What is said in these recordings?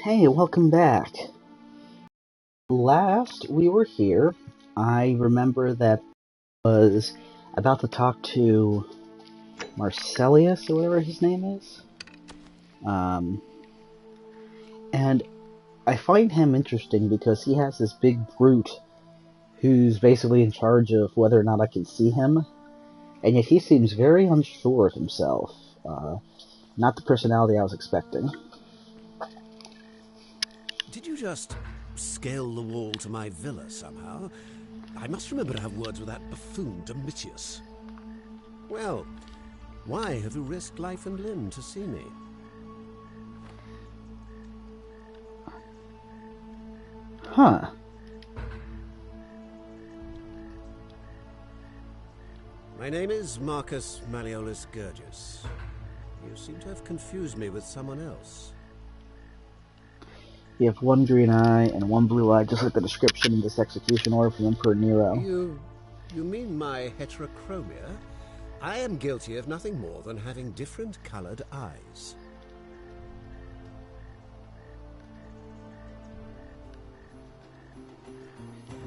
Hey, welcome back. Last we were here, I remember that was about to talk to Marcellius or whatever his name is. Um, and I find him interesting because he has this big brute who's basically in charge of whether or not I can see him, and yet he seems very unsure of himself. Not the personality I was expecting. Did you just scale the wall to my villa somehow? I must remember to have words with that buffoon Domitius. Well, why have you risked life and limb to see me? Huh. My name is Marcus Malleolus Gurgis. You seem to have confused me with someone else. You have one green eye and one blue eye, just like the description in this execution order from Emperor Nero. You mean my heterochromia? I am guilty of nothing more than having different colored eyes.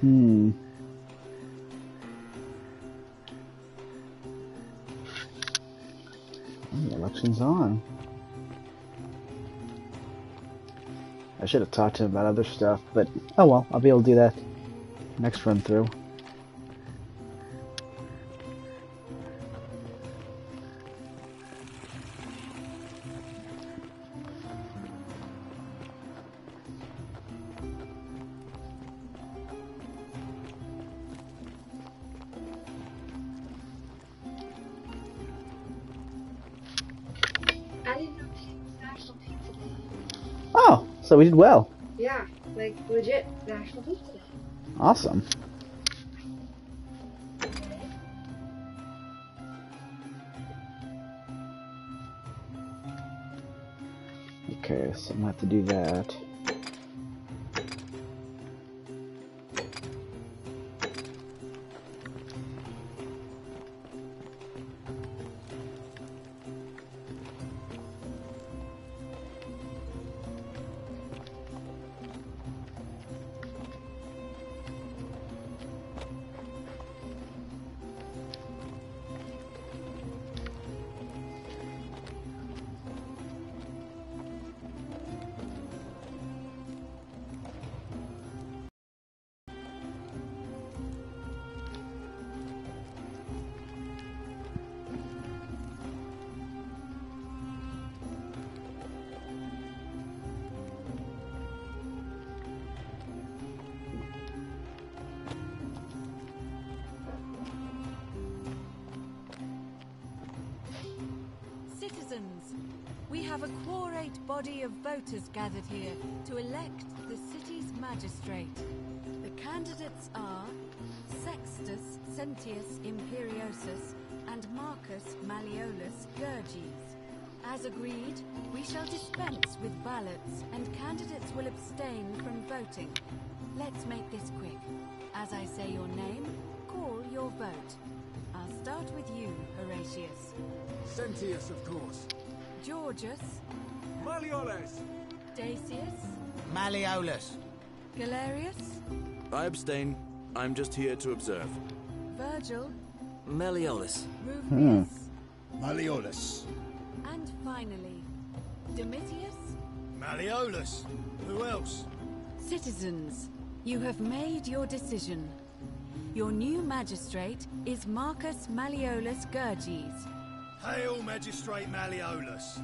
The election's on. I should have talked to him about other stuff, but oh well, I'll be able to do that next run through. I didn't know it was National Pizza Day. Oh, so we did well. Yeah, like legit National Pizza Day. Awesome. Okay, so I'm gonna have to do that. Citizens, we have a quorate body of voters gathered here to elect the city's magistrate. The candidates are Sextus Sentius Imperiosus and Marcus Malleolus Gurgis. As agreed, we shall dispense with ballots and candidates will abstain from voting. Let's make this quick. As I say your name, call your vote. I'll start with you, Horatius. Sentius, of course. Georgius. Malleolus. Dacius. Malleolus. Galerius. I abstain. I'm just here to observe. Virgil. Malleolus. Rufius. Malleolus. And finally, Domitius. Malleolus. Who else? Citizens, you have made your decision. Your new magistrate is Marcus Malleolus Gurgis. Hail, Magistrate Malleolus.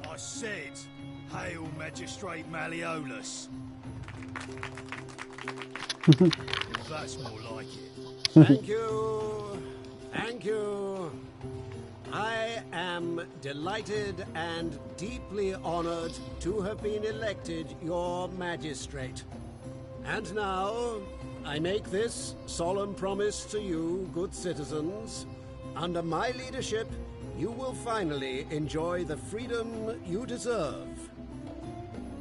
I said, hail, Magistrate Malleolus. That's more like it. Thank you. Thank you. I am delighted and deeply honored to have been elected your magistrate. And now, I make this solemn promise to you, good citizens. Under my leadership, you will finally enjoy the freedom you deserve.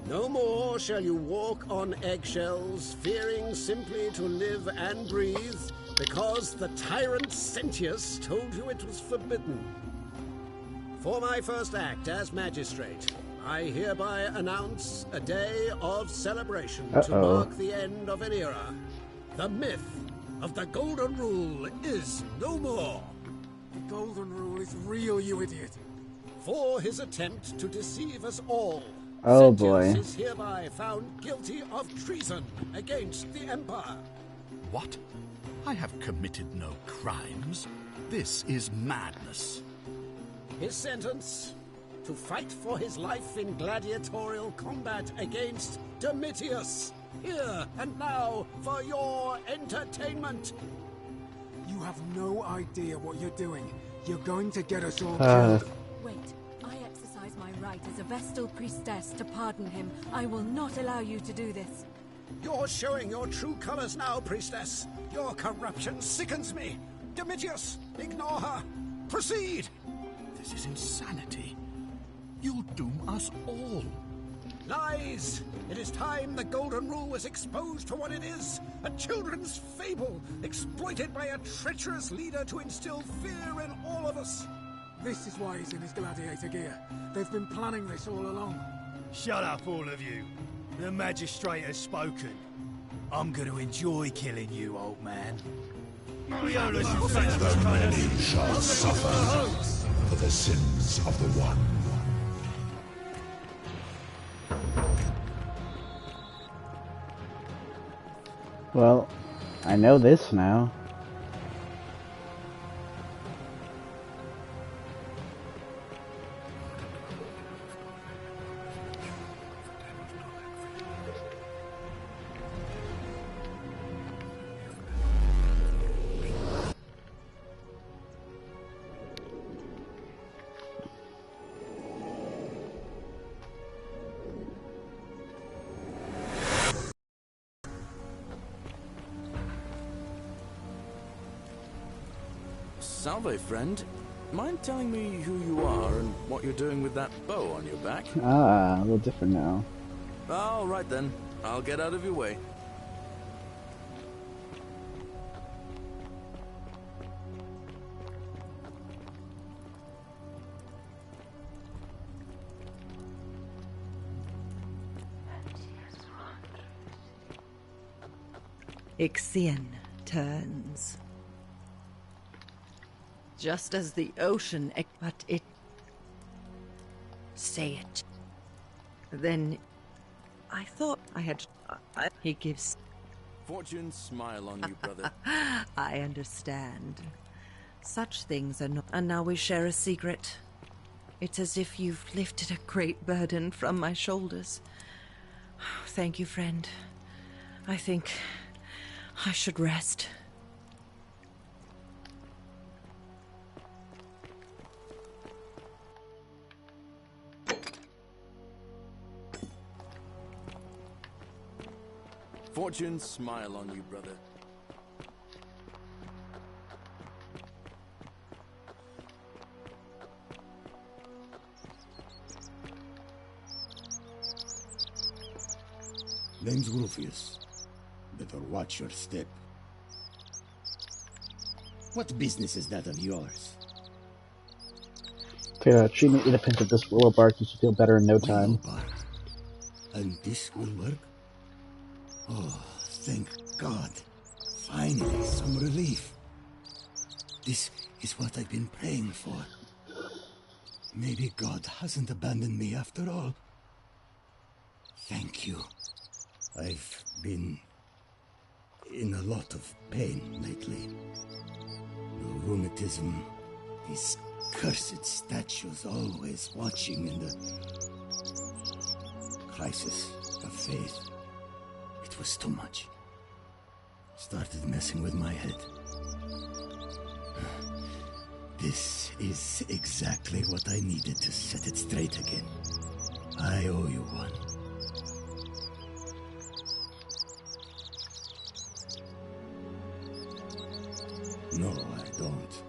No more shall you walk on eggshells, fearing simply to live and breathe, because the tyrant Sentius told you it was forbidden. For my first act as magistrate, I hereby announce a day of celebration to Uh-oh. mark the end of an era. The myth of the Golden Rule is no more. The Golden Rule is real, you idiot. For his attempt to deceive us all, Oh, Sentius boy. is hereby found guilty of treason against the Empire. What? I have committed no crimes. This is madness. His sentence: to fight for his life in gladiatorial combat against Domitius. Here and now for your entertainment. You have no idea what you're doing. You're going to get us all Uh. killed. Wait, I exercise my right as a Vestal priestess to pardon him. I will not allow you to do this. You're showing your true colors now, priestess. Your corruption sickens me. Domitius, ignore her. Proceed. This is insanity. You'll doom us all. Lies! It is time the Golden Rule was exposed for what it is. A children's fable, exploited by a treacherous leader to instill fear in all of us. This is why he's in his gladiator gear. They've been planning this all along. Shut up, all of you. The magistrate has spoken. I'm going to enjoy killing you, old man. Malleolus is this kind of... Many shall suffer for the sins of the one. Well, I know this now. Salve, friend. Mind telling me who you are and what you're doing with that bow on your back? Ah, a little different now. All right then. I'll get out of your way. Ixion turns. Just as the ocean, but it... Say it. Then... I thought I had... he gives... Fortune smile on you, brother. I understand. Such things are not... And now we share a secret. It's as if you've lifted a great burden from my shoulders. Thank you, friend. I think... I should rest. Fortune smile on you, brother. Name's Rufius. Better watch your step. What business is that of yours? Treat me, eat a pinch of this willow bark. You should feel better in no time. Willow bark. And this will work? Oh, thank God. Finally, some relief. This is what I've been praying for. Maybe God hasn't abandoned me after all. Thank you. I've been in a lot of pain lately. The rheumatism, these cursed statues always watching, and the crisis of faith. It was too much. Started messing with my head. This is exactly what I needed to set it straight again. I owe you one. No, I don't.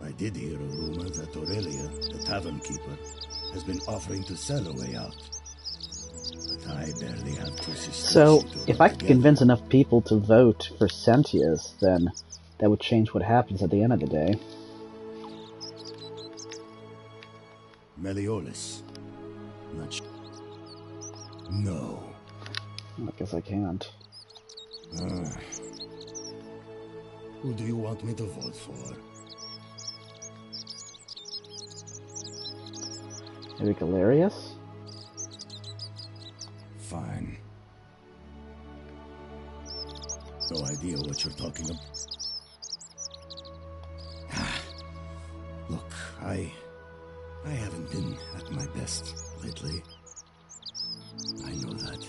I did hear a rumor that Aurelia, the tavern keeper, has been offering to sell a way out. But I barely have two sisters. So, if I could convince enough people to vote for Sentius, then that would change what happens at the end of the day. Malleolus, Not sure. No. I guess I can't. Who do you want me to vote for? Maybe Galerius? Fine. No idea what you're talking about. Look, I haven't been at my best lately. I know that.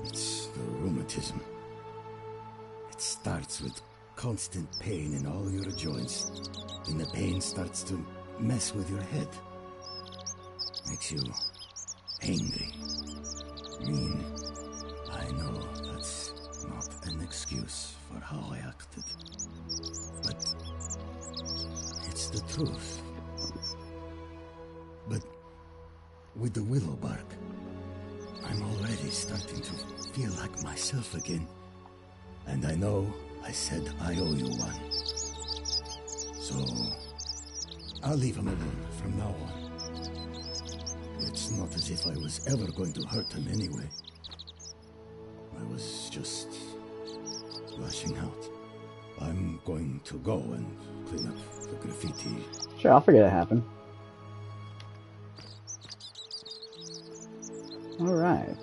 It's the rheumatism. It starts with constant pain in all your joints. And the pain starts to mess with your head. Makes you angry, mean. I know that's not an excuse for how I acted. But it's the truth. But with the willow bark, I'm already starting to feel like myself again. And I know I said I owe you one. So I'll leave him alone from now on. It's not as if I was ever going to hurt him anyway. I was just lashing out. I'm going to go and clean up the graffiti. Sure, I'll forget it happened. Alright.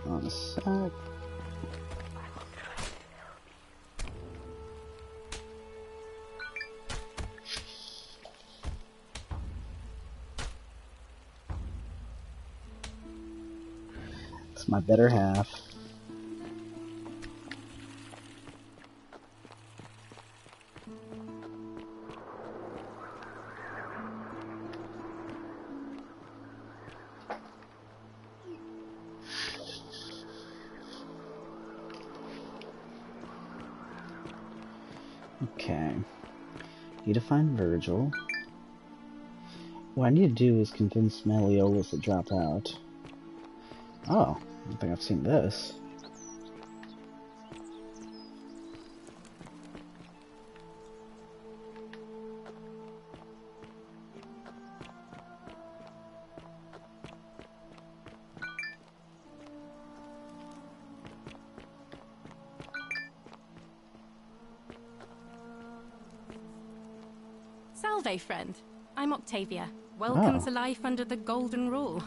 On a sec. It's my better half. Okay. Need to find Virgil. What I need to do is convince Malleolus to drop out. Oh, I don't think I've seen this. Salve, friend. I'm Octavia. Welcome to life under the Golden Rule.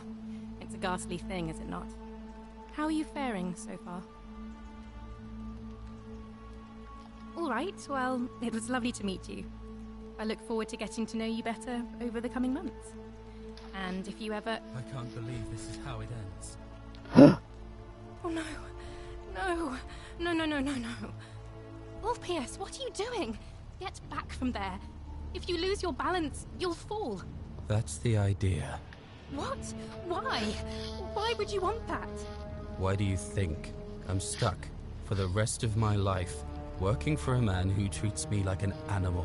It's a ghastly thing, is it not? How are you faring so far? All right, well, it was lovely to meet you. I look forward to getting to know you better over the coming months. And if you ever... I can't believe this is how it ends. Oh no. No. No, no, no, no, no. Ulpius, what are you doing? Get back from there. If you lose your balance, you'll fall. That's the idea. What? Why? Why would you want that? Why do you think I'm stuck for the rest of my life working for a man who treats me like an animal?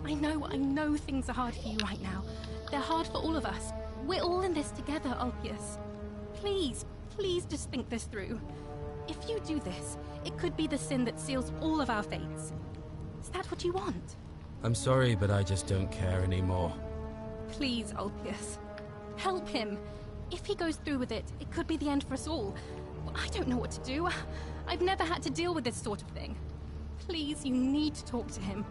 I know things are hard for you right now. They're hard for all of us. We're all in this together, Ulpius. Please, please just think this through. If you do this, it could be the sin that seals all of our fates. Is that what you want? I'm sorry, but I just don't care anymore. Please, Ulpius. Help him. If he goes through with it, it could be the end for us all. I don't know what to do. I've never had to deal with this sort of thing. Please, you need to talk to him.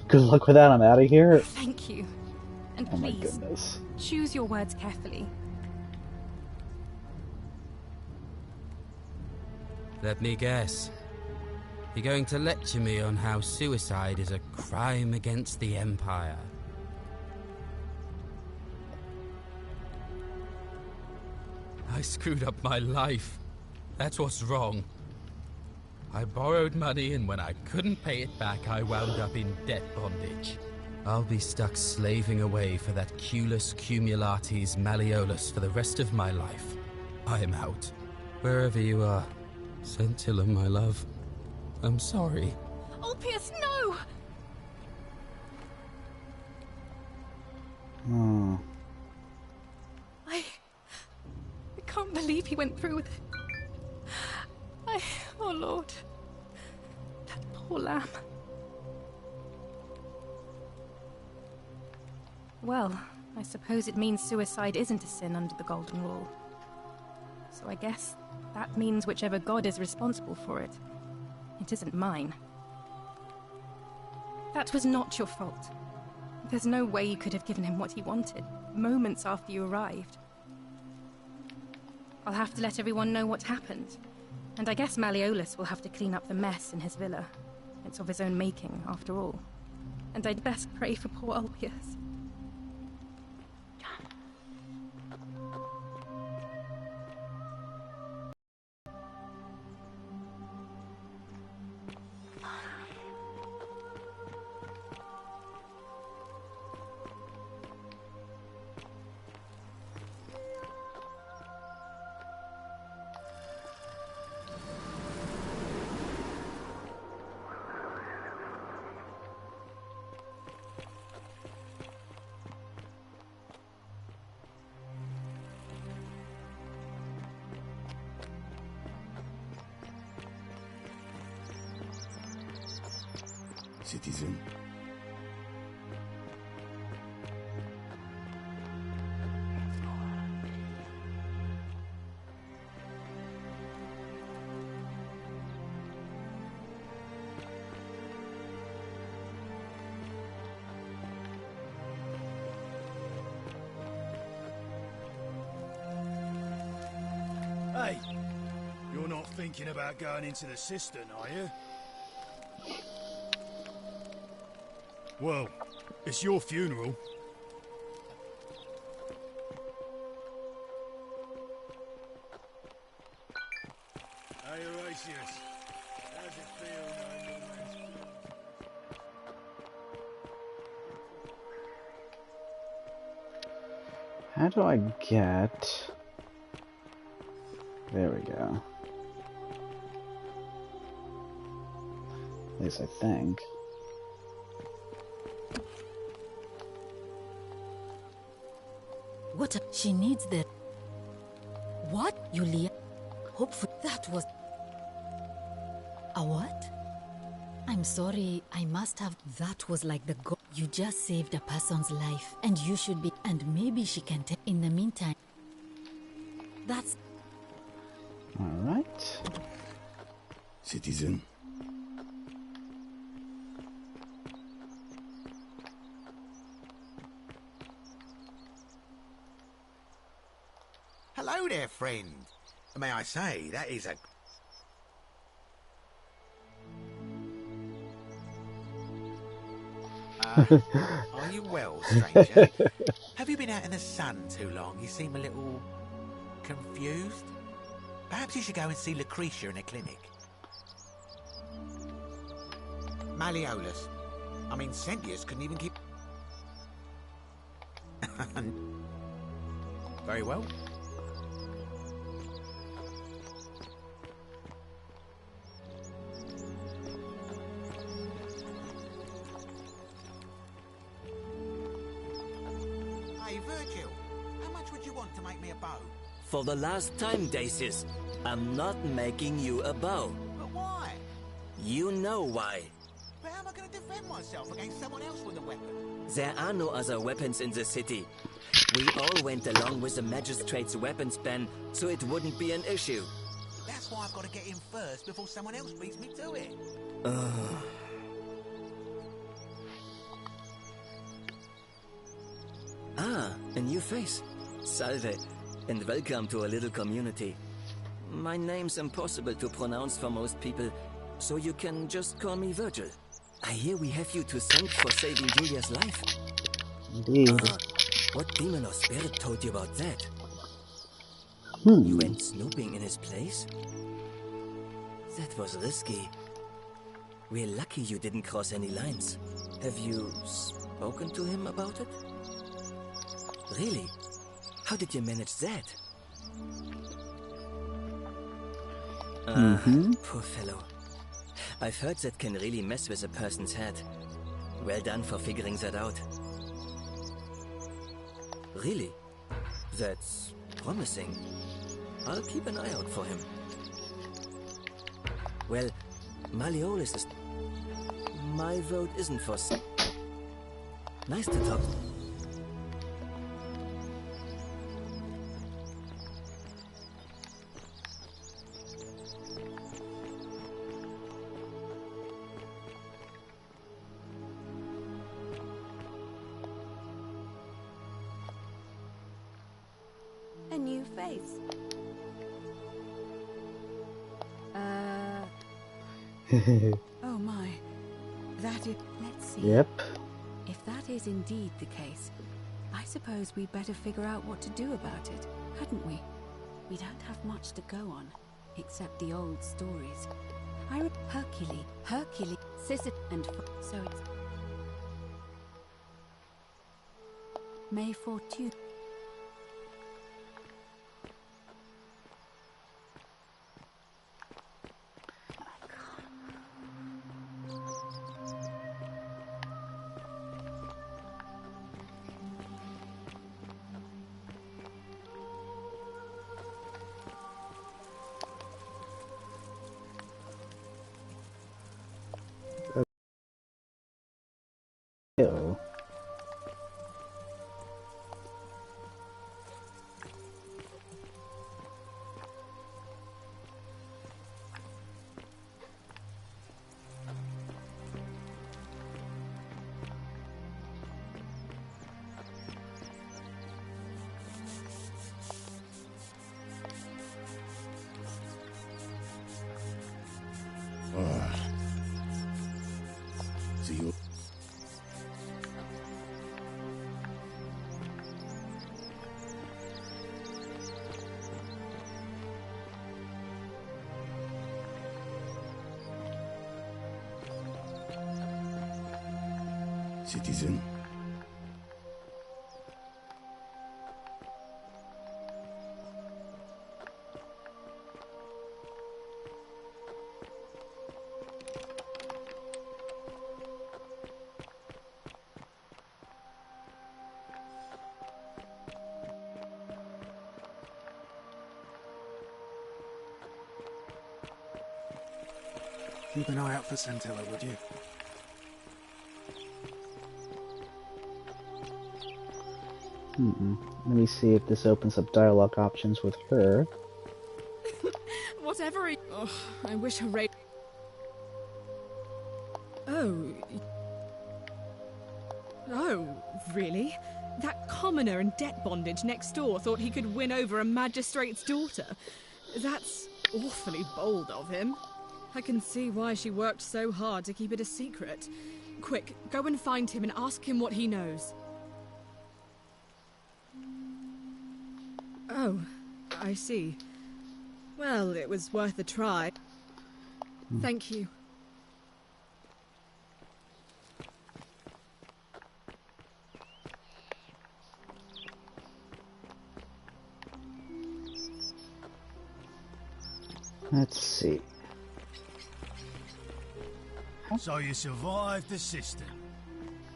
Good luck with that, I'm out of here. Thank you. And oh please, my goodness. Choose your words carefully. Let me guess. You're going to lecture me on how suicide is a crime against the Empire. I screwed up my life. That's what's wrong. I borrowed money, and when I couldn't pay it back, I wound up in debt bondage. I'll be stuck slaving away for that Culus Cumulatis Malleolus for the rest of my life. I am out. Wherever you are, Scintilla, my love. I'm sorry. Ulpius, no! Oh. I can't believe he went through with it. Oh Lord. That poor lamb. Well, I suppose it means suicide isn't a sin under the Golden Rule. So I guess that means whichever god is responsible for it. It isn't mine. That was not your fault. There's no way you could have given him what he wanted, moments after you arrived. I'll have to let everyone know what happened. And I guess Malleolus will have to clean up the mess in his villa. It's of his own making, after all. And I'd best pray for poor Ulpius. Citizen. Hey, you're not thinking about going into the cistern, are you? Well, it's your funeral. Hey, Horatius. How's it feel knowing your man's How do I get... There we go. At least I think. What? She needs that. What? Yulia? Hopefully that was... A what? I'm sorry, I must have... That was like the go... You just saved a person's life, and you should be... And maybe she can take... In the meantime... That's... Alright. Citizen. Hello there, friend. May I say, that is a... Are you well, stranger? Have you been out in the sun too long? You seem a little... confused? Perhaps you should go and see Lucretia in a clinic. Malleolus. I mean, Sentius couldn't even keep... Very well. Hey, Virgil. How much would you want to make me a bow? For the last time, Dacius, I'm not making you a bow. But why? You know why. But how am I going to defend myself against someone else with a weapon? There are no other weapons in the city. We all went along with the magistrate's weapons ban, so it wouldn't be an issue. That's why I've got to get in first before someone else beats me to it. Ah, a new face. Salve, and welcome to a little community. My name's impossible to pronounce for most people, so you can just call me Virgil. I hear we have you to thank for saving Julia's life. Indeed. What demon or spirit told you about that? Hmm. You went snooping in his place? That was risky. We're lucky you didn't cross any lines. Have you spoken to him about it? Really? How did you manage that? Poor fellow. I've heard that can really mess with a person's head. Well done for figuring that out. Really? That's promising. I'll keep an eye out for him. Well, Malleolus is... My vote isn't for... Nice to talk. A new face. Oh my. That is... Let's see. Yep. If that is indeed the case, I suppose we'd better figure out what to do about it, hadn't we? We don't have much to go on, except the old stories. Hercules, Sisyphus, and... So it's... May Fortune... Ew. See you. Citizen. Keep an eye out for Santella, would you? Let me see if this opens up dialogue options with her. Whatever he... Oh, I wish Hooray... Oh... Oh, really? That commoner in debt bondage next door thought he could win over a magistrate's daughter. That's awfully bold of him. I can see why she worked so hard to keep it a secret. Quick, go and find him and ask him what he knows. Oh, I see. Well, it was worth a try. Thank you. Let's see. So you survived the system.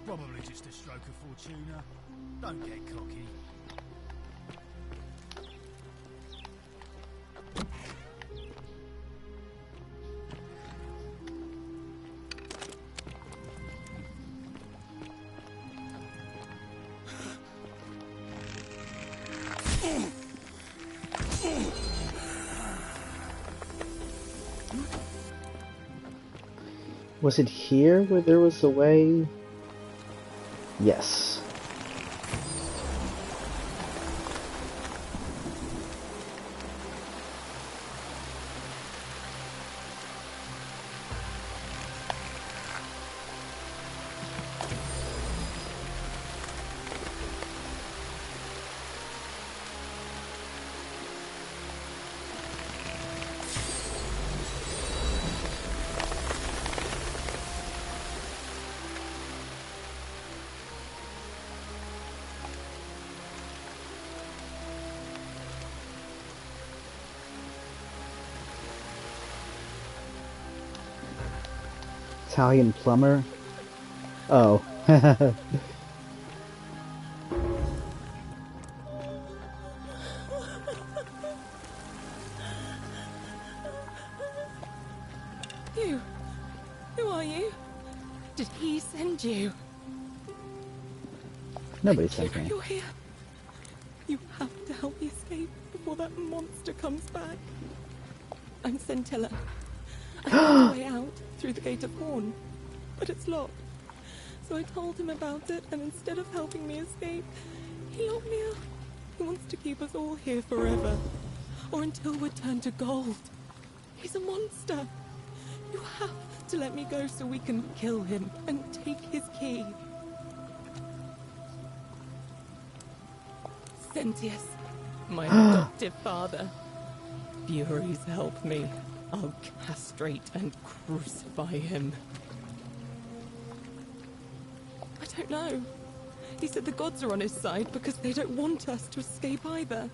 Probably just a stroke of fortuna. Don't get cocky. Was it here where there was a way? Yes. Italian plumber? Oh. You? Who are you? Did he send you? Nobody sent me. You're here. You have to help me escape before that monster comes back. I'm Scintilla. I found a way out through the Gate of Horn, but it's locked. So I told him about it, and instead of helping me escape, he locked me up. He wants to keep us all here forever, or until we're turned to gold. He's a monster. You have to let me go so we can kill him and take his key. Sentius, my adoptive father. Furies, help me. I'll castrate and crucify him. I don't know. He said the gods are on his side because they don't want us to escape either.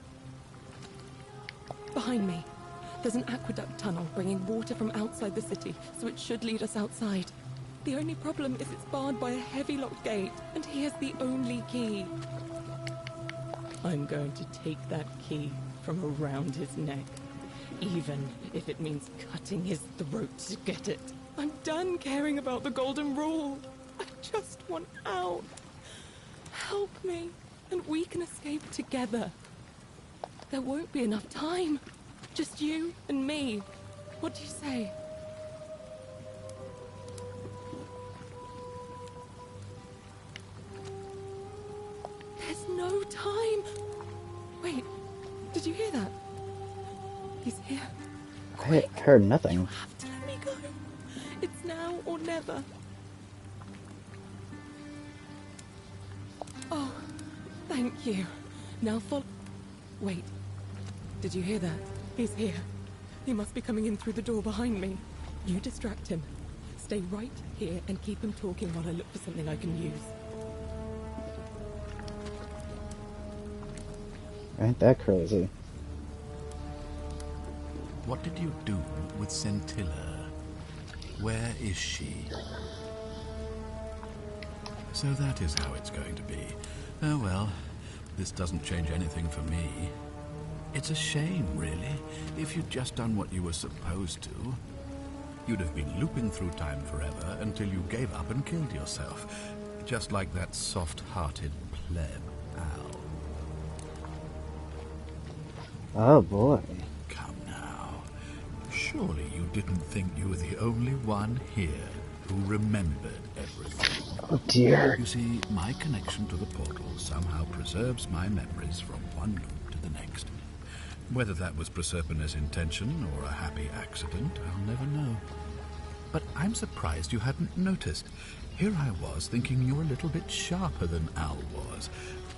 Behind me, there's an aqueduct tunnel bringing water from outside the city, so it should lead us outside. The only problem is it's barred by a heavy locked gate, and he has the only key. I'm going to take that key from around his neck, even if it means cutting his throat to get it. I'm done caring about the Golden Rule. I just want out. Help me, and we can escape together. There won't be enough time. Just you and me. What do you say? There's no time. Wait, did you hear that? He's here. I heard nothing. You have to let me go. It's now or never. Oh, thank you. Now follow. Wait, did you hear that? He's here. He must be coming in through the door behind me. You distract him. Stay right here and keep him talking while I look for something I can use. Ain't that crazy? What did you do with Scintilla? Where is she? So that is how it's going to be. Oh well, this doesn't change anything for me. It's a shame, really. If you'd just done what you were supposed to, you'd have been looping through time forever until you gave up and killed yourself. Just like that soft-hearted pleb, Al. Oh boy. Come now. Surely you didn't think you were the only one here who remembered everything. Oh dear. You see, my connection to the portal somehow preserves my memories from one loop to the next. Whether that was Proserpina's intention or a happy accident, I'll never know. But I'm surprised you hadn't noticed. Here I was thinking you were a little bit sharper than Al was.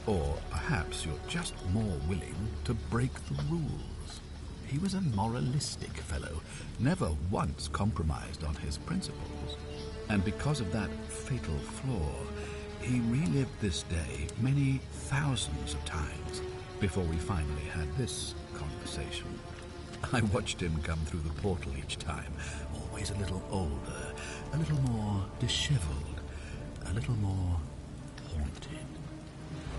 Or perhaps you're just more willing to break the rules. He was a moralistic fellow, never once compromised on his principles. And because of that fatal flaw, he relived this day many thousands of times before we finally had this conversation. I watched him come through the portal each time, always a little older, a little more disheveled, a little more haunted.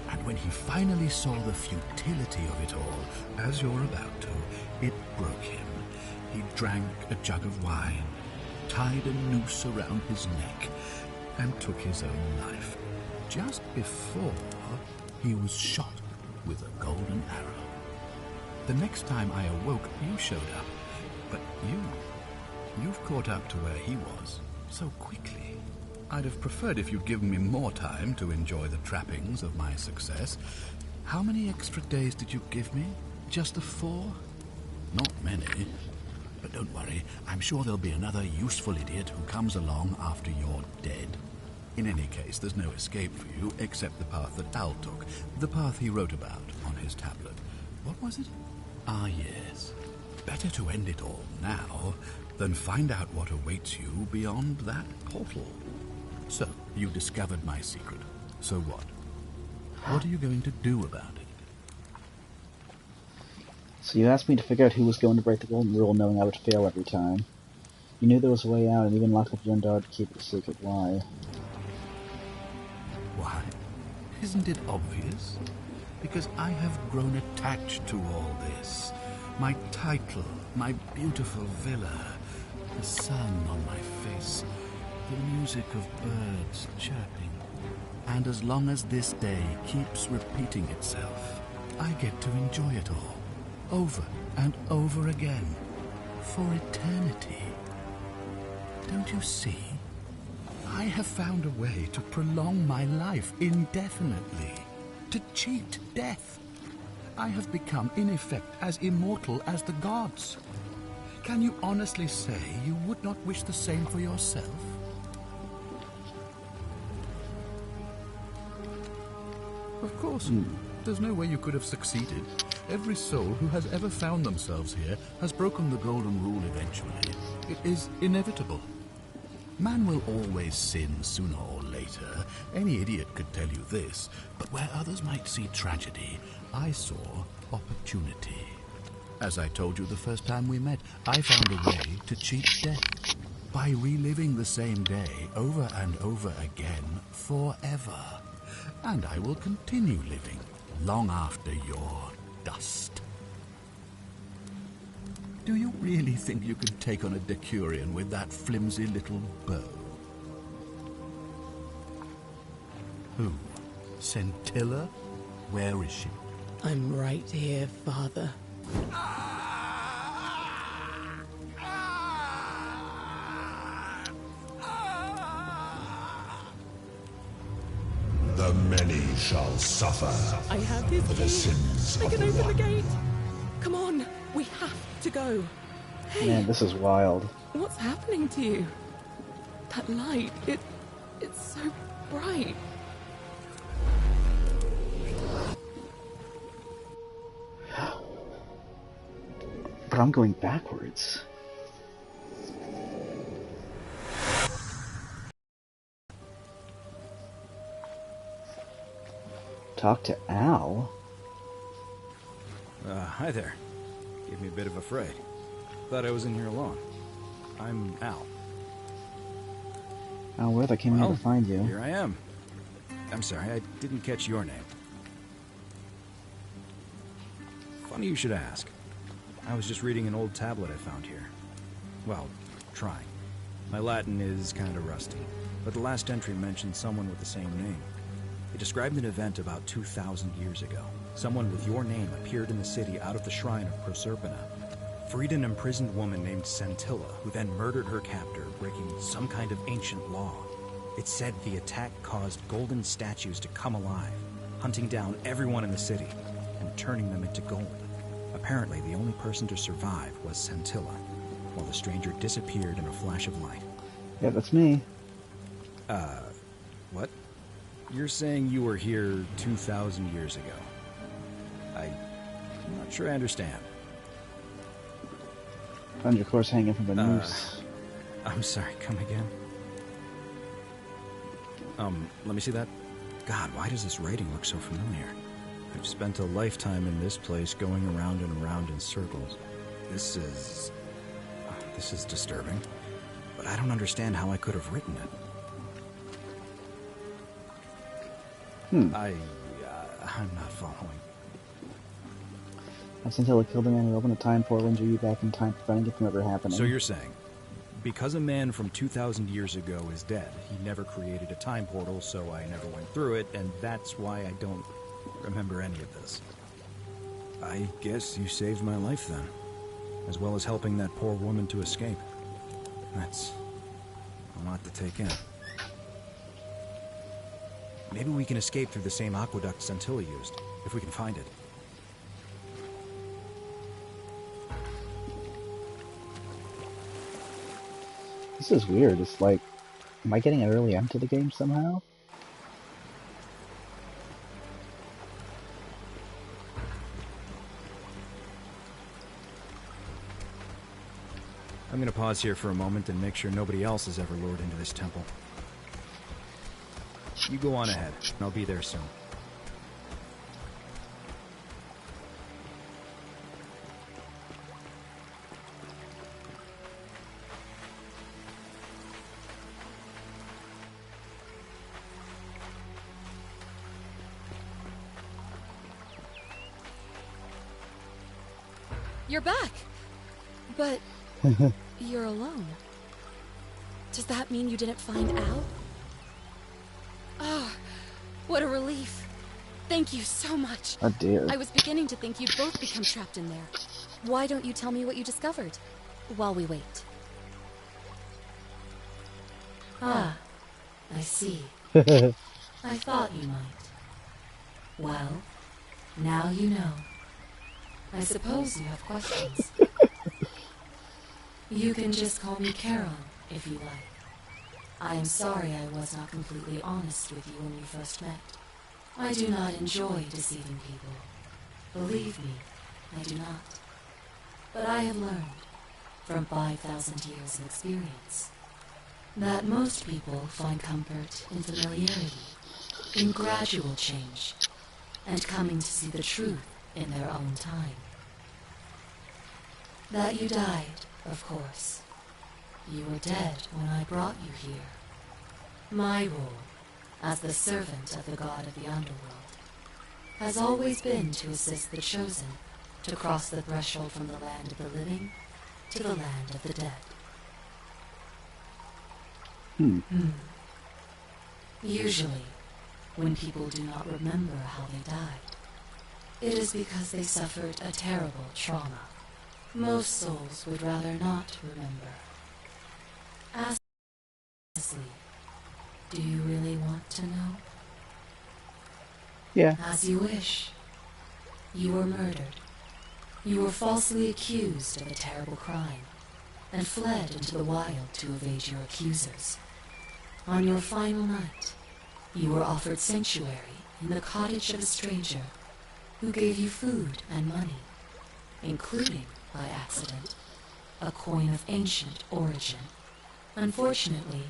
And when he finally saw the futility of it all, as you're about to, it broke him. He drank a jug of wine, tied a noose around his neck, and took his own life, just before he was shot with a golden arrow. The next time I awoke, you showed up, but you've caught up to where he was so quickly. I'd have preferred if you'd given me more time to enjoy the trappings of my success. How many extra days did you give me? Just the 4? Not many. But don't worry, I'm sure there'll be another useful idiot who comes along after you're dead. In any case, there's no escape for you except the path that Al took, the path he wrote about on his tablet. What was it? Ah, yes. Better to end it all now than find out what awaits you beyond that portal. So, you discovered my secret. So what? What are you going to do about it? So you asked me to figure out who was going to break the golden rule, knowing I would fail every time. You knew there was a way out and even locked up your own daughter to keep it a secret. Why? Why? Isn't it obvious? Because I have grown attached to all this. My title, my beautiful villa, the sun on my face, the music of birds chirping. And as long as this day keeps repeating itself, I get to enjoy it all, over and over again, for eternity. Don't you see? I have found a way to prolong my life indefinitely, to cheat death. I have become, in effect, as immortal as the gods. Can you honestly say you would not wish the same for yourself? Of course. There's no way you could have succeeded. Every soul who has ever found themselves here has broken the golden rule eventually. It is inevitable. Man will always sin sooner or later. Any idiot could tell you this. But where others might see tragedy, I saw opportunity. As I told you the first time we met, I found a way to cheat death. By reliving the same day over and over again forever. And I will continue living long after your dust. Do you really think you can take on a Decurion with that flimsy little bow? Who? Scintilla? Where is she? I'm right here, Father. The many shall suffer I have his for the key. sins I of can the open the one. gate. Come on, we have to go. Hey, Man, this is wild. what's happening to you? That light, it's so bright. But I'm going backwards. Talk to Al? Hi there. Gave me a bit of a fright. Thought I was in here alone. I'm Al. Al Worth, I came here to find you. Here I am. I'm sorry, I didn't catch your name. Funny you should ask. I was just reading an old tablet I found here. Well, trying. My Latin is kind of rusty, but the last entry mentioned someone with the same name. It described an event about 2,000 years ago. Someone with your name appeared in the city out of the shrine of Proserpina. Freed an imprisoned woman named Scintilla, who then murdered her captor, breaking some kind of ancient law. It said the attack caused golden statues to come alive, hunting down everyone in the city and turning them into gold. Apparently, the only person to survive was Scintilla, while the stranger disappeared in a flash of light. Yeah, that's me. What? You're saying you were here 2,000 years ago? I'm not sure I understand. Found your corpse hanging from the noose. I'm sorry, come again? Let me see that. God, why does this writing look so familiar? I've spent a lifetime in this place going around and around in circles. This is disturbing. But I don't understand how I could have written it. I'm not following. Scintilla killed a man who opened a time portal and drew you back in time, preventing it from ever happening. So you're saying, because a man from 2,000 years ago is dead, he never created a time portal, so I never went through it, and that's why I don't remember any of this. I guess you saved my life then, as well as helping that poor woman to escape. That's a lot to take in. Maybe we can escape through the same aqueduct Scintilla used, if we can find it. This is weird. It's like, am I getting an early end to the game somehow? I'm gonna pause here for a moment and make sure nobody else has ever lured into this temple. You go on ahead. I'll be there soon. You're back. But you're alone. Does that mean you didn't find Al? Oh, what a relief. Thank you so much. Oh dear. I was beginning to think you'd both become trapped in there. Why don't you tell me what you discovered while we wait? Ah, I see. I thought you might. Well, now you know. I suppose you have questions. You can just call me Charon, if you like. I am sorry I was not completely honest with you when we first met. I do not enjoy deceiving people. Believe me, I do not. But I have learned, from 5,000 years of experience, that most people find comfort in familiarity, in gradual change, and coming to see the truth in their own time. That you died, of course. You were dead when I brought you here. My role, as the servant of the god of the underworld, has always been to assist the chosen to cross the threshold from the land of the living to the land of the dead. Usually, when people do not remember how they died, it is because they suffered a terrible trauma. Most souls would rather not remember. Ask honestly, do you really want to know? Yeah. As you wish. You were murdered. You were falsely accused of a terrible crime, and fled into the wild to evade your accusers. On your final night, you were offered sanctuary in the cottage of a stranger who gave you food and money, including, by accident, a coin of ancient origin. Unfortunately,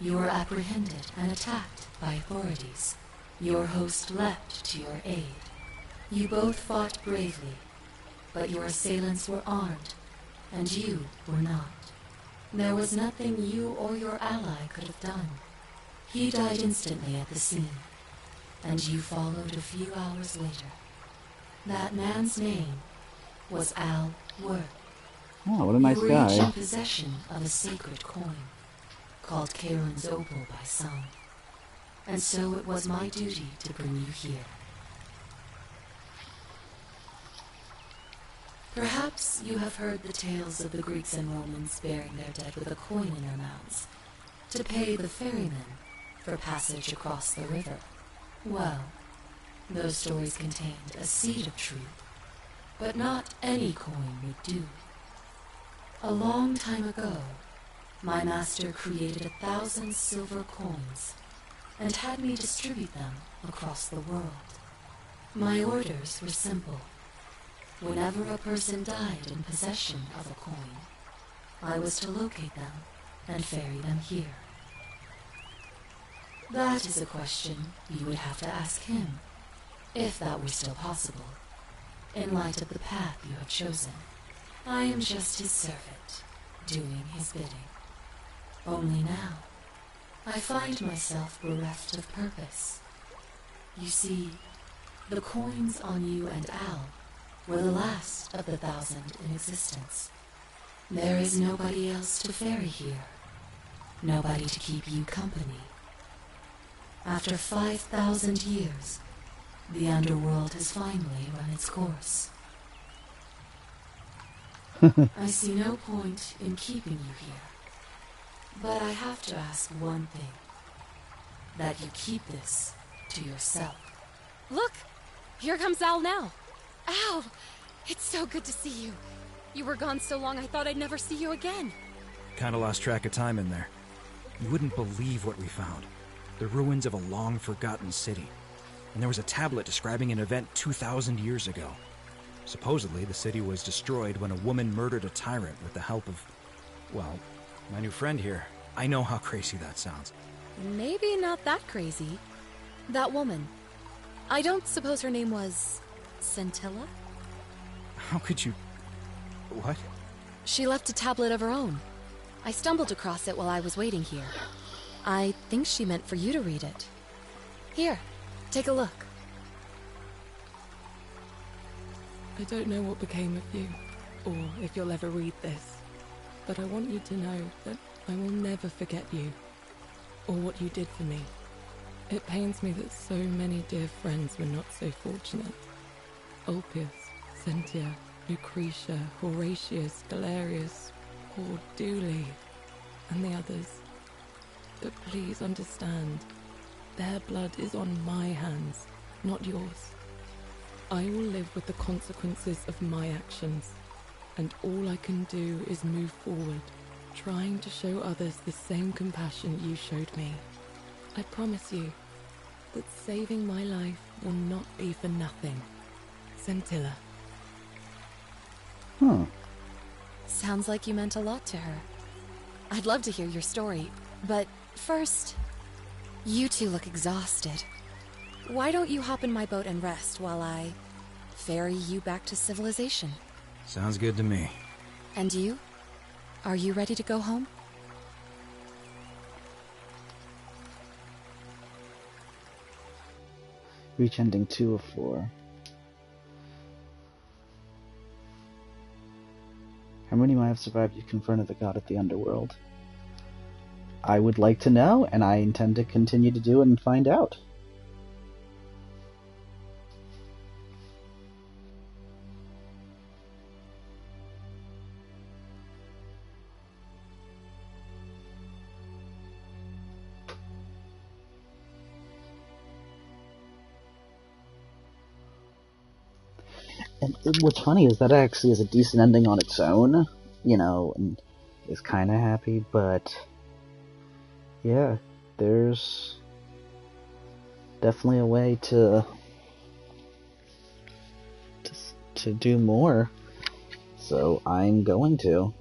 you were apprehended and attacked by authorities. Your host leapt to your aid. You both fought bravely, but your assailants were armed, and you were not. There was nothing you or your ally could have done. He died instantly at the scene, and you followed a few hours later. That man's name was Al Worth. Oh, what a nice you were guy. each in possession of a sacred coin, called Charon's Opal by some, and so it was my duty to bring you here. Perhaps you have heard the tales of the Greeks and Romans burying their dead with a coin in their mouths to pay the ferrymen for passage across the river. Well, those stories contained a seed of truth, but not any coin would do. A long time ago, my master created 1,000 silver coins and had me distribute them across the world. My orders were simple. Whenever a person died in possession of a coin, I was to locate them and ferry them here. That is a question you would have to ask him, if that were still possible, in light of the path you have chosen. I am just his servant, doing his bidding. Only now, I find myself bereft of purpose. You see, the coins on you and Al were the last of the 1,000 in existence. There is nobody else to ferry here, nobody to keep you company. After 5,000 years, the underworld has finally run its course. I see no point in keeping you here, but I have to ask one thing. That you keep this to yourself. Look! Here comes Al now. Al! It's so good to see you. You were gone so long I thought I'd never see you again. Kinda lost track of time in there. You wouldn't believe what we found. The ruins of a long-forgotten city. And there was a tablet describing an event 2,000 years ago. Supposedly, the city was destroyed when a woman murdered a tyrant with the help of, well, my new friend here. I know how crazy that sounds. Maybe not that crazy. That woman. I don't suppose her name was Scintilla? How could you... What? She left a tablet of her own. I stumbled across it while I was waiting here. I think she meant for you to read it. Here, take a look. I don't know what became of you. or if you'll ever read this, but I want you to know that I will never forget you, or what you did for me. It pains me that so many dear friends were not so fortunate. Ulpius, Sentia, Lucretia, Horatius, Galerius, poor Dooley, and the others. But please understand, their blood is on my hands, not yours. I will live with the consequences of my actions, and all I can do is move forward, trying to show others the same compassion you showed me. I promise you that saving my life will not be for nothing. Scintilla. Sounds like you meant a lot to her. I'd love to hear your story, but first, you two look exhausted. Why don't you hop in my boat and rest while I ferry you back to civilization? Sounds good to me. And you? Are you ready to go home? Reach ending 2 of 4. How many might have survived you confronted the god of the underworld? I would like to know, and I intend to continue to do it and find out. And what's funny is that actually is a decent ending on its own, you know, and is kind of happy, but yeah, there's definitely a way to do more, so I'm going to.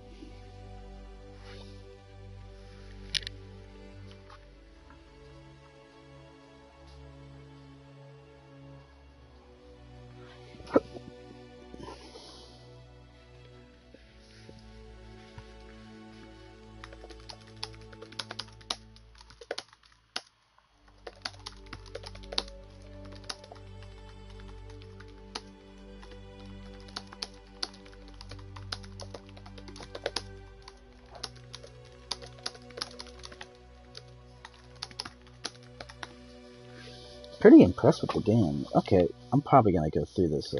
Pretty impressed with the game. Okay, I'm probably gonna go through this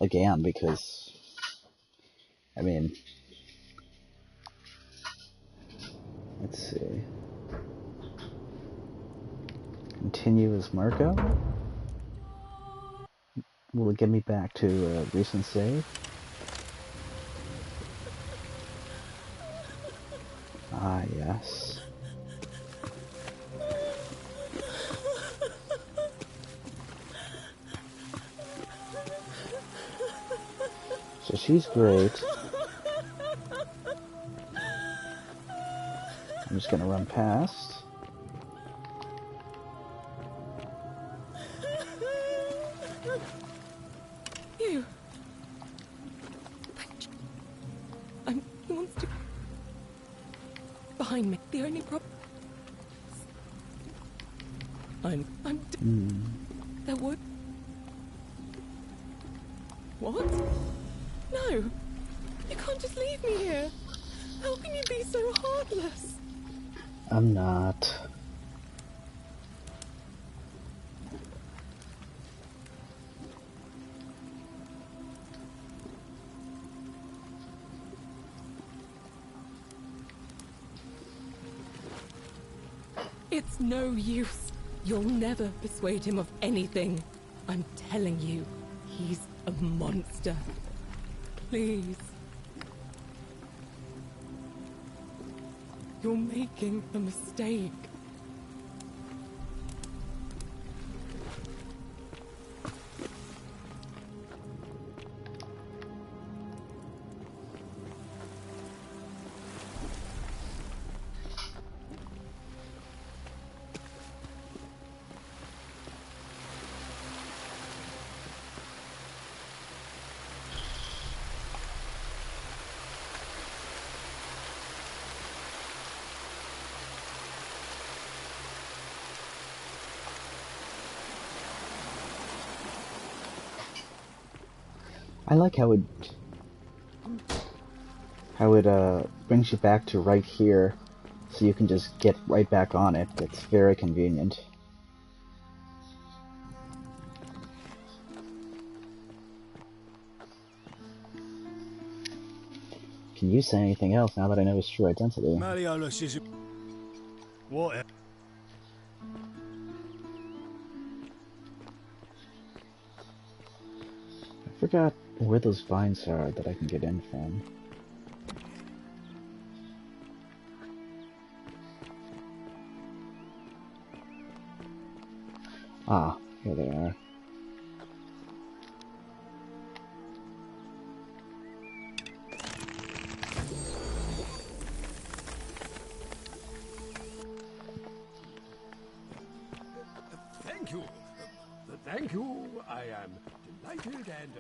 again because, I mean, let's see. Continue as Marco. Will it get me back to recent save? Ah, yes. So she's great. I'm just gonna run past. You. He wants to. Behind me. The only problem. There would. What? No! You can't just leave me here! How can you be so heartless? I'm not. It's no use. You'll never persuade him of anything. I'm telling you, he's a monster. Please. You're making a mistake. I like how it how it brings you back to right here, so you can just get right back on it. It's very convenient. Can you say anything else now that I know his true identity? Malleolus is... What? I forgot where those vines are that I can get in from. Ah, here they are. Thank you. Thank you. I am delighted and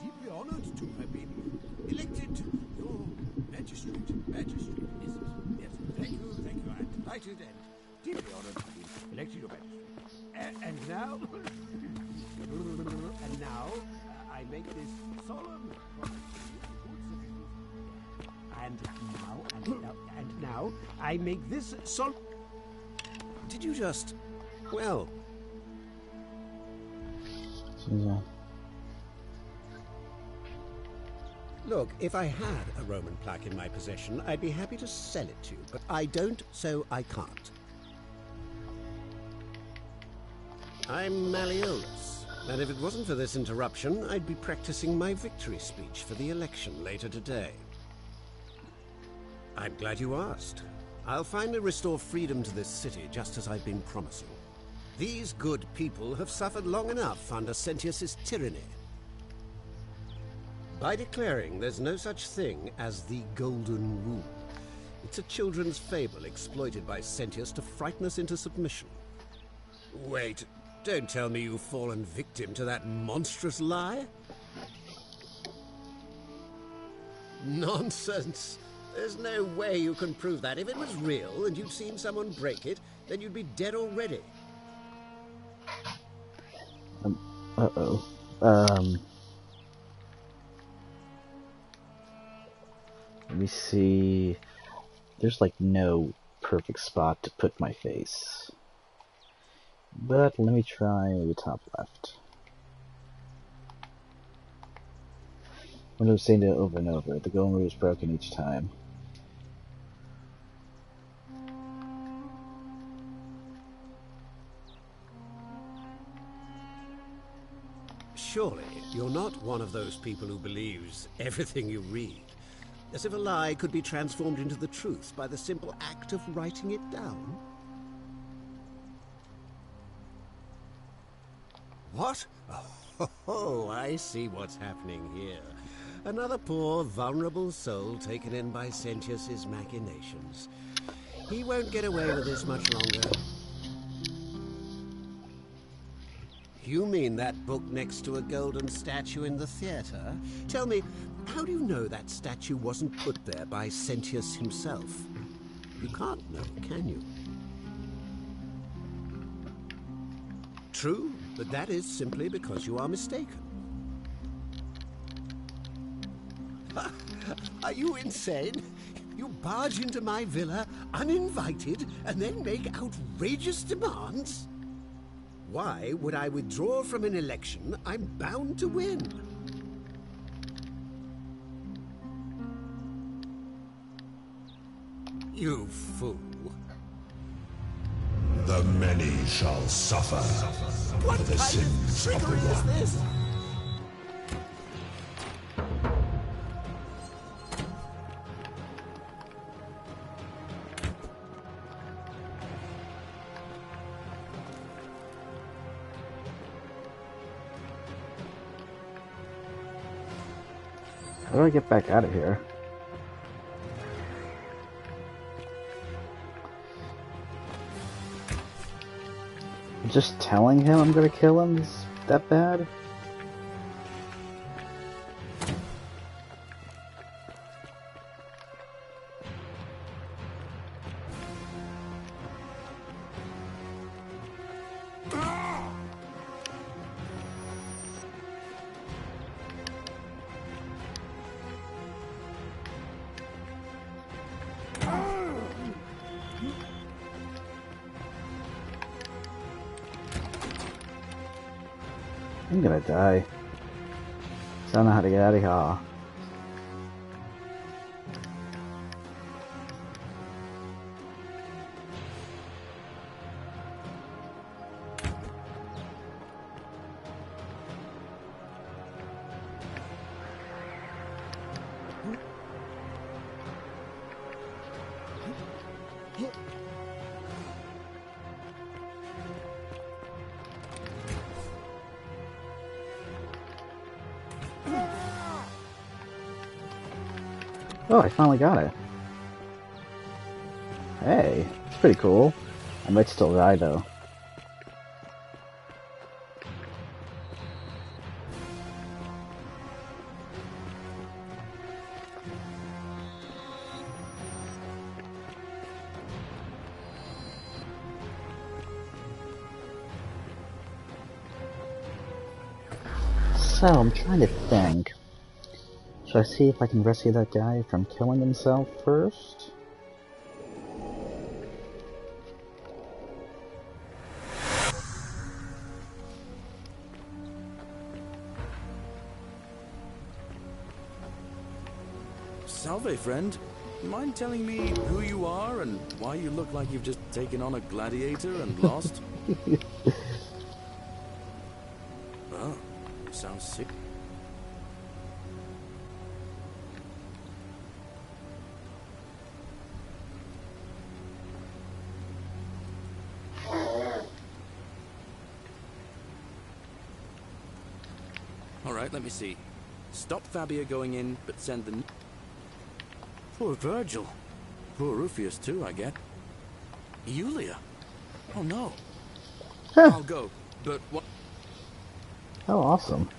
deeply honored to have been elected your magistrate. Magistrate, yes, yes. Thank you. I'm delighted and deeply honored to have been elected your magistrate. And now, I make this solemn promise. And now, I make this solemn. Did you just? Well. Look, if I had a Roman plaque in my possession, I'd be happy to sell it to you, but I don't, so I can't. I'm Malleolus, and if it wasn't for this interruption, I'd be practicing my victory speech for the election later today. I'm glad you asked. I'll finally restore freedom to this city, just as I've been promising. These good people have suffered long enough under Sentius's tyranny. By declaring there's no such thing as the Golden Rule, it's a children's fable exploited by Sentius to frighten us into submission. Wait, don't tell me you've fallen victim to that monstrous lie? Nonsense! There's no way you can prove that. If it was real and you'd seen someone break it, then you'd be dead already. Uh-oh. Let me see. There's like no perfect spot to put my face. But let me try the top left. I'm going to say it over and over. The golden rule is broken each time. Surely, you're not one of those people who believes everything you read, as if a lie could be transformed into the truth by the simple act of writing it down? What? Oh, I see what's happening here. Another poor, vulnerable soul taken in by Sentius's machinations. He won't get away with this much longer. You mean that book next to a golden statue in the theater? Tell me, how do you know that statue wasn't put there by Sentius himself? You can't know, can you? True, but that is simply because you are mistaken. Are you insane? You barge into my villa uninvited and then make outrageous demands? Why would I withdraw from an election I'm bound to win? You fool. The many shall suffer What for the kind sins of of the trickery is one. this? How do I get back out of here? Just telling him I'm gonna kill him is that bad? I'm gonna die. I don't know how to get out of here. Oh, I finally got it. Hey, it's pretty cool. I might still die though. So, I'm trying to think. Should I see if I can rescue that guy from killing himself first? Salve, friend. Mind telling me who you are and why you look like you've just taken on a gladiator and lost? Oh, sounds sick. Alright, let me see. Stop Fabia going in, but send the... Poor Virgil. Poor Rufius too, I get. Yulia? Oh no. I'll go, but what... Oh, awesome.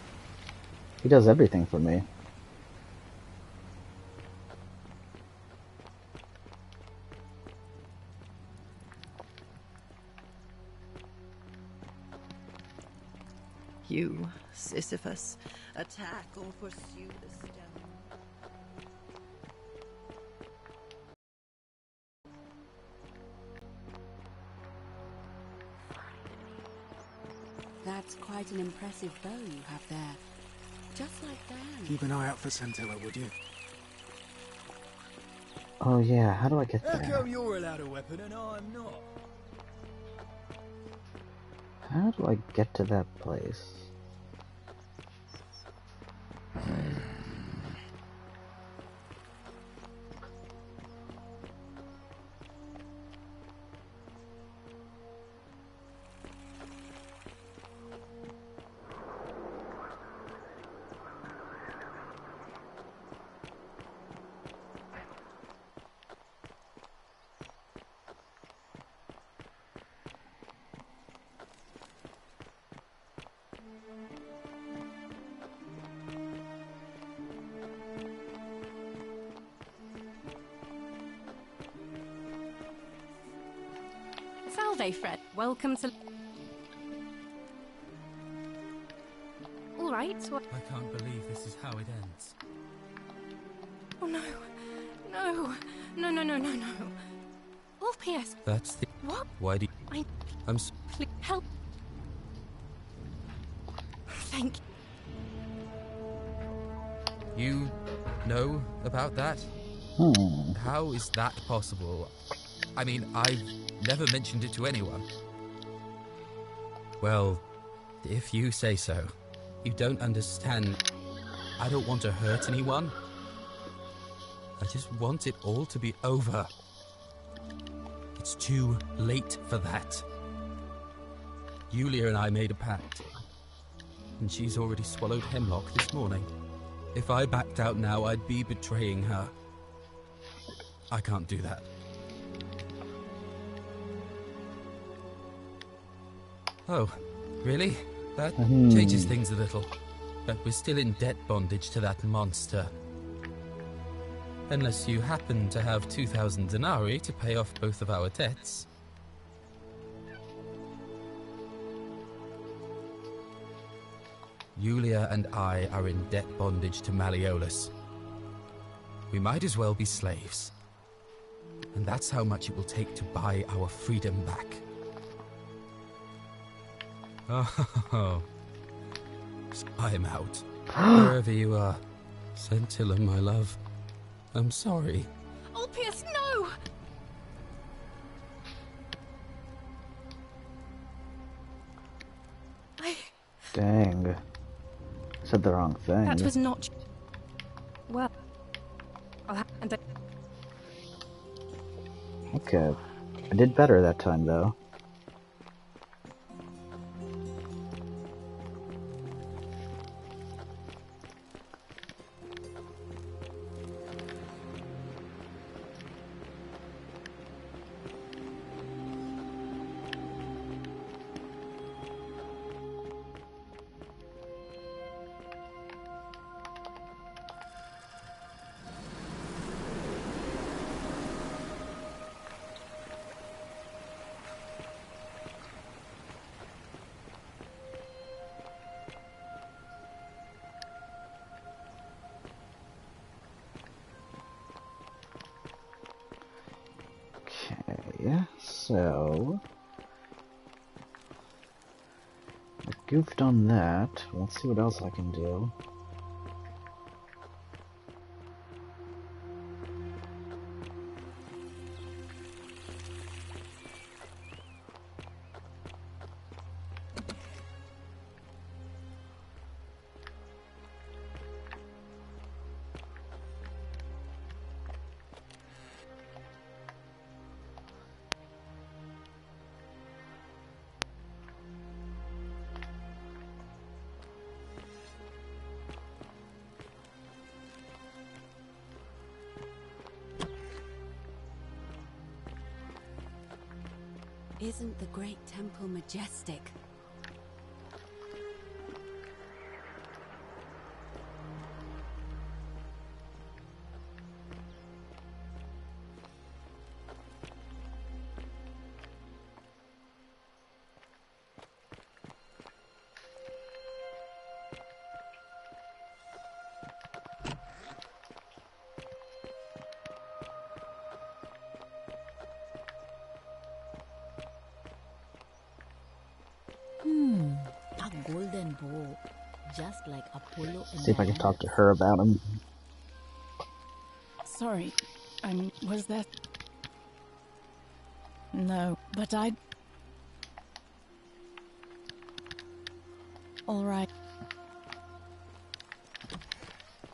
He does everything for me. You, Sisyphus, attack or pursue the stone. That's quite an impressive bow you have there. Just like Dan. Keep an eye out for Centilla, would you? Oh yeah, how do I get How there? come you're allowed a weapon and I'm not? How do I get to that place? Salve, Fred. Welcome to... Alright, what... I can't believe this is how it ends. Oh no. No. No, no, no, no, no. Orpheus. That's the... What? Why do you... I'm so... Please, help. Thank you. You know about that? How is that possible? I mean, I've never mentioned it to anyone. Well, if you say so. You don't understand. I don't want to hurt anyone. I just want it all to be over. It's too late for that. Yulia and I made a pact. And she's already swallowed hemlock this morning. If I backed out now, I'd be betraying her. I can't do that. Oh, really? That changes things a little. But we're still in debt bondage to that monster. Unless you happen to have 2,000 denarii to pay off both of our debts. Yulia and I are in debt bondage to Malleolus. We might as well be slaves. And that's how much it will take to buy our freedom back. Oh, I'm out. Wherever you are. Scintilla, my love. I'm sorry. Ulpius, no! Dang. Said the wrong thing. That was not... Well... I'll have to... Okay. I did better that time, though. So, I goofed on that. Let's see what else I can do. Isn't the great temple majestic? A golden bow, just like Apollo. See if I can talk to her about him. Sorry, was that... No, but I... All right.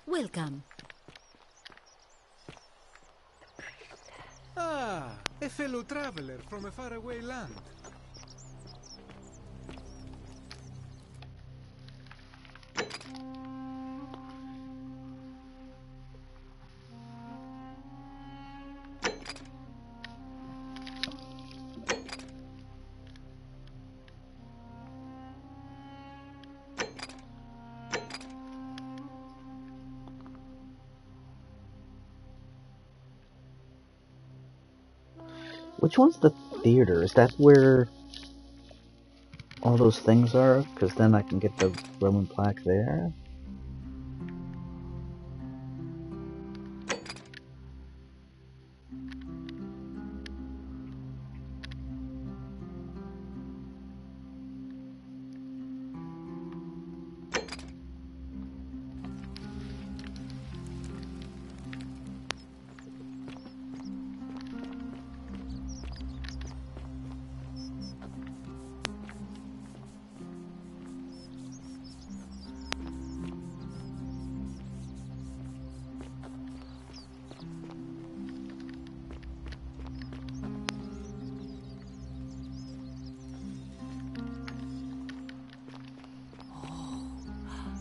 Welcome. Ah, a fellow traveler from a faraway land. Which one's the theater? Is that where all those things are? Because then I can get the Roman plaque there.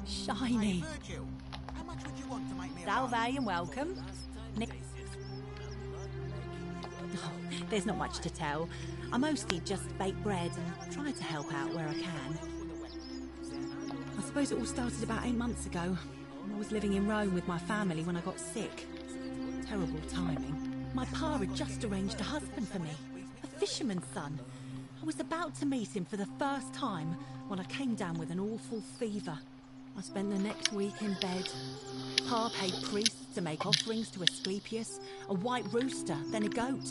Shiny. Salve and welcome. Oh, there's not much to tell. I mostly just bake bread and try to help out where I can. I suppose it all started about 8 months ago. I was living in Rome with my family when I got sick. Terrible timing. My pa had just arranged a husband for me, a fisherman's son. I was about to meet him for the first time when I came down with an awful fever. I spent the next week in bed. Pa paid priests to make offerings to Asclepius, a white rooster, then a goat.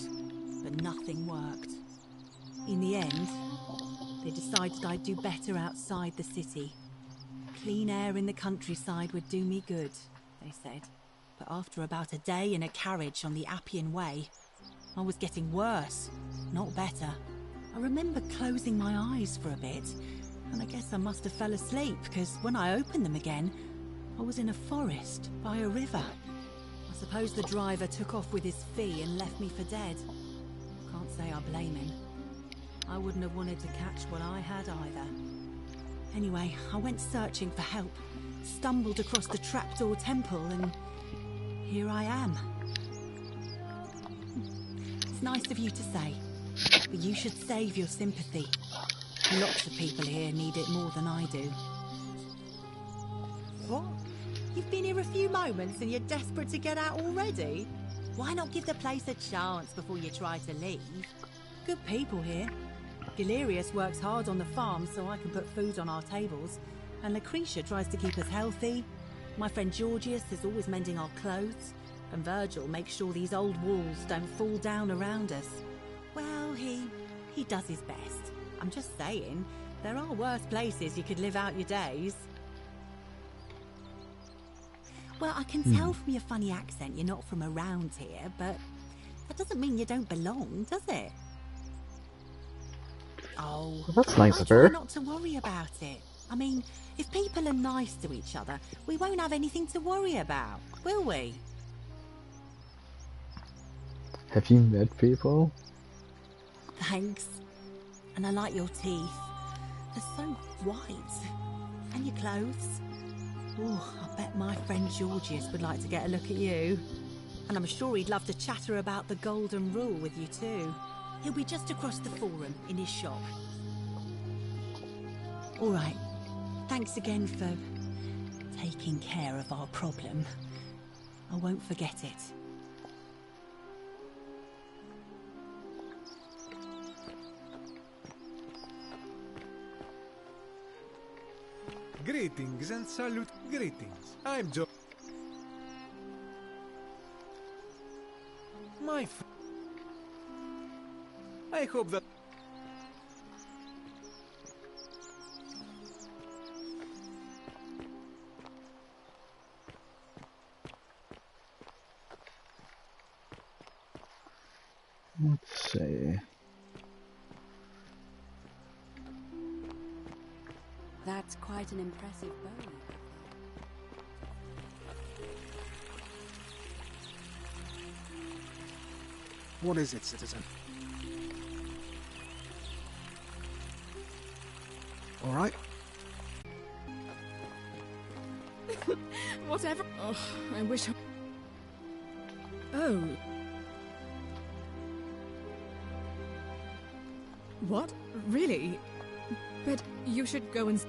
But nothing worked. In the end, they decided I'd do better outside the city. Clean air in the countryside would do me good, they said. But after about a day in a carriage on the Appian Way, I was getting worse, not better. I remember closing my eyes for a bit, and I guess I must have fell asleep, because when I opened them again, I was in a forest by a river. I suppose the driver took off with his fee and left me for dead. Can't say I blame him. I wouldn't have wanted to catch what I had either. Anyway, I went searching for help, stumbled across the trapdoor temple, and here I am. It's nice of you to say, but you should save your sympathy. Lots of people here need it more than I do. What? You've been here a few moments and you're desperate to get out already? Why not give the place a chance before you try to leave? Good people here. Galerius works hard on the farm so I can put food on our tables, and Lucretia tries to keep us healthy. My friend Georgius is always mending our clothes, and Virgil makes sure these old walls don't fall down around us. Well, he does his best. I'm just saying, there are worse places you could live out your days. Well, I can tell from your funny accent you're not from around here, but that doesn't mean you don't belong, does it? Oh, Well, that's nice I of try her. not to worry about it. I mean, if people are nice to each other, we won't have anything to worry about, will we? Have you met people? Thanks. And I like your teeth. They're so white. And your clothes. Oh, I bet my friend Georgius would like to get a look at you. And I'm sure he'd love to chatter about the Golden Rule with you too. He'll be just across the forum in his shop. All right. Thanks again for taking care of our problem. I won't forget it. Greetings and salute. Greetings. I'm Joe. My friend. I hope that. Let's see. That's quite an impressive bow. What is it, citizen? All right. Whatever. Oh, I wish. Oh. What? Really? But you should go and.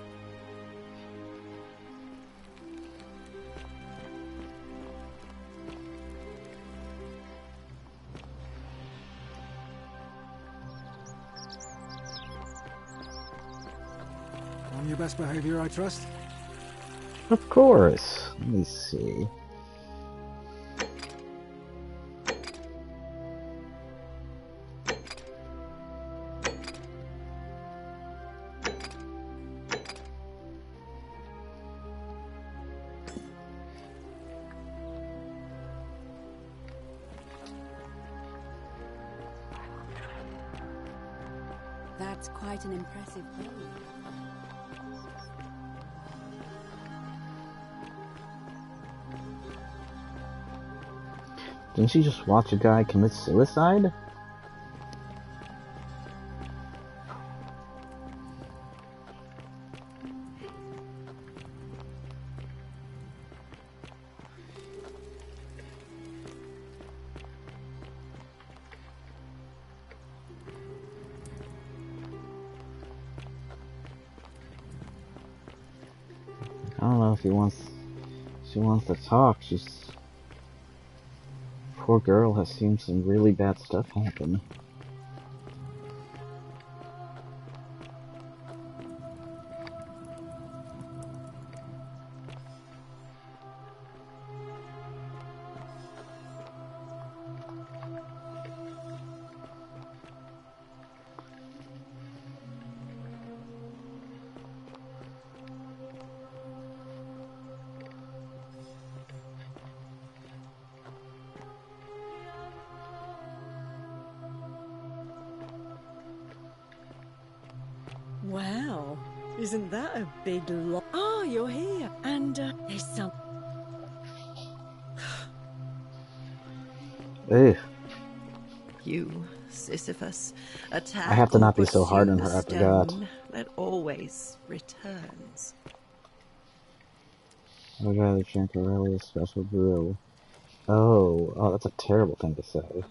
On your best behavior, I trust. Of course. Let me see. That's quite an impressive bow. Didn't you just watch a guy commit suicide? I don't know if she wants to talk. Poor girl has seen some really bad stuff happen. Wow, isn't that a big lot? Oh, you're here. And there's some... Ugh. You, Sisyphus, attack I have to or not be so hard on pursue her, I the forgot. stone that always returns. I'd rather drink Aurelia's special brew. Oh, that's a terrible thing to say.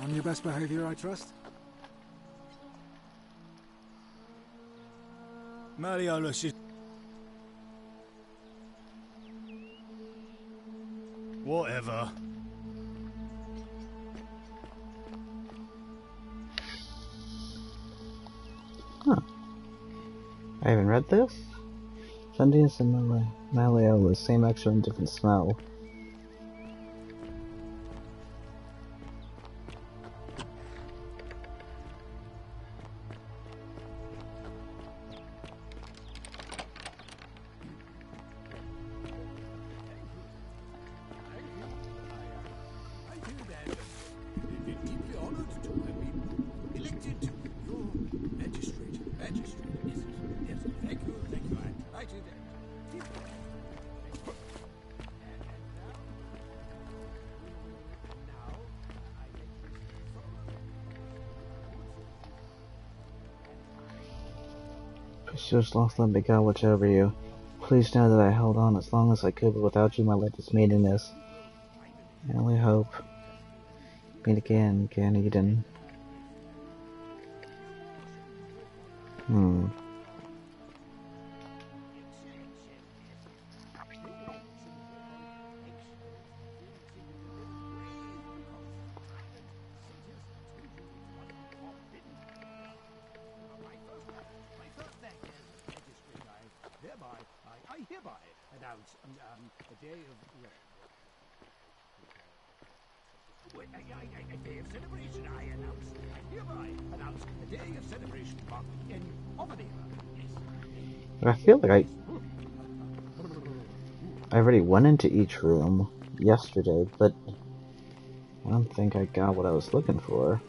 On your best behavior, I trust? Malleolus is... Whatever. Huh. I haven't read this? Sundius and Malleolus, same extra and different smell. Just lost let me go, watch over you. Please know that I held on as long as I could, but without you my life is meaningless. I only hope. Meet again, Gan Eden. I hereby announce a day of... A day of celebration, I hereby announce a day of celebration in Ovenera. Yes. I feel like I already went into each room yesterday, but I don't think I got what I was looking for.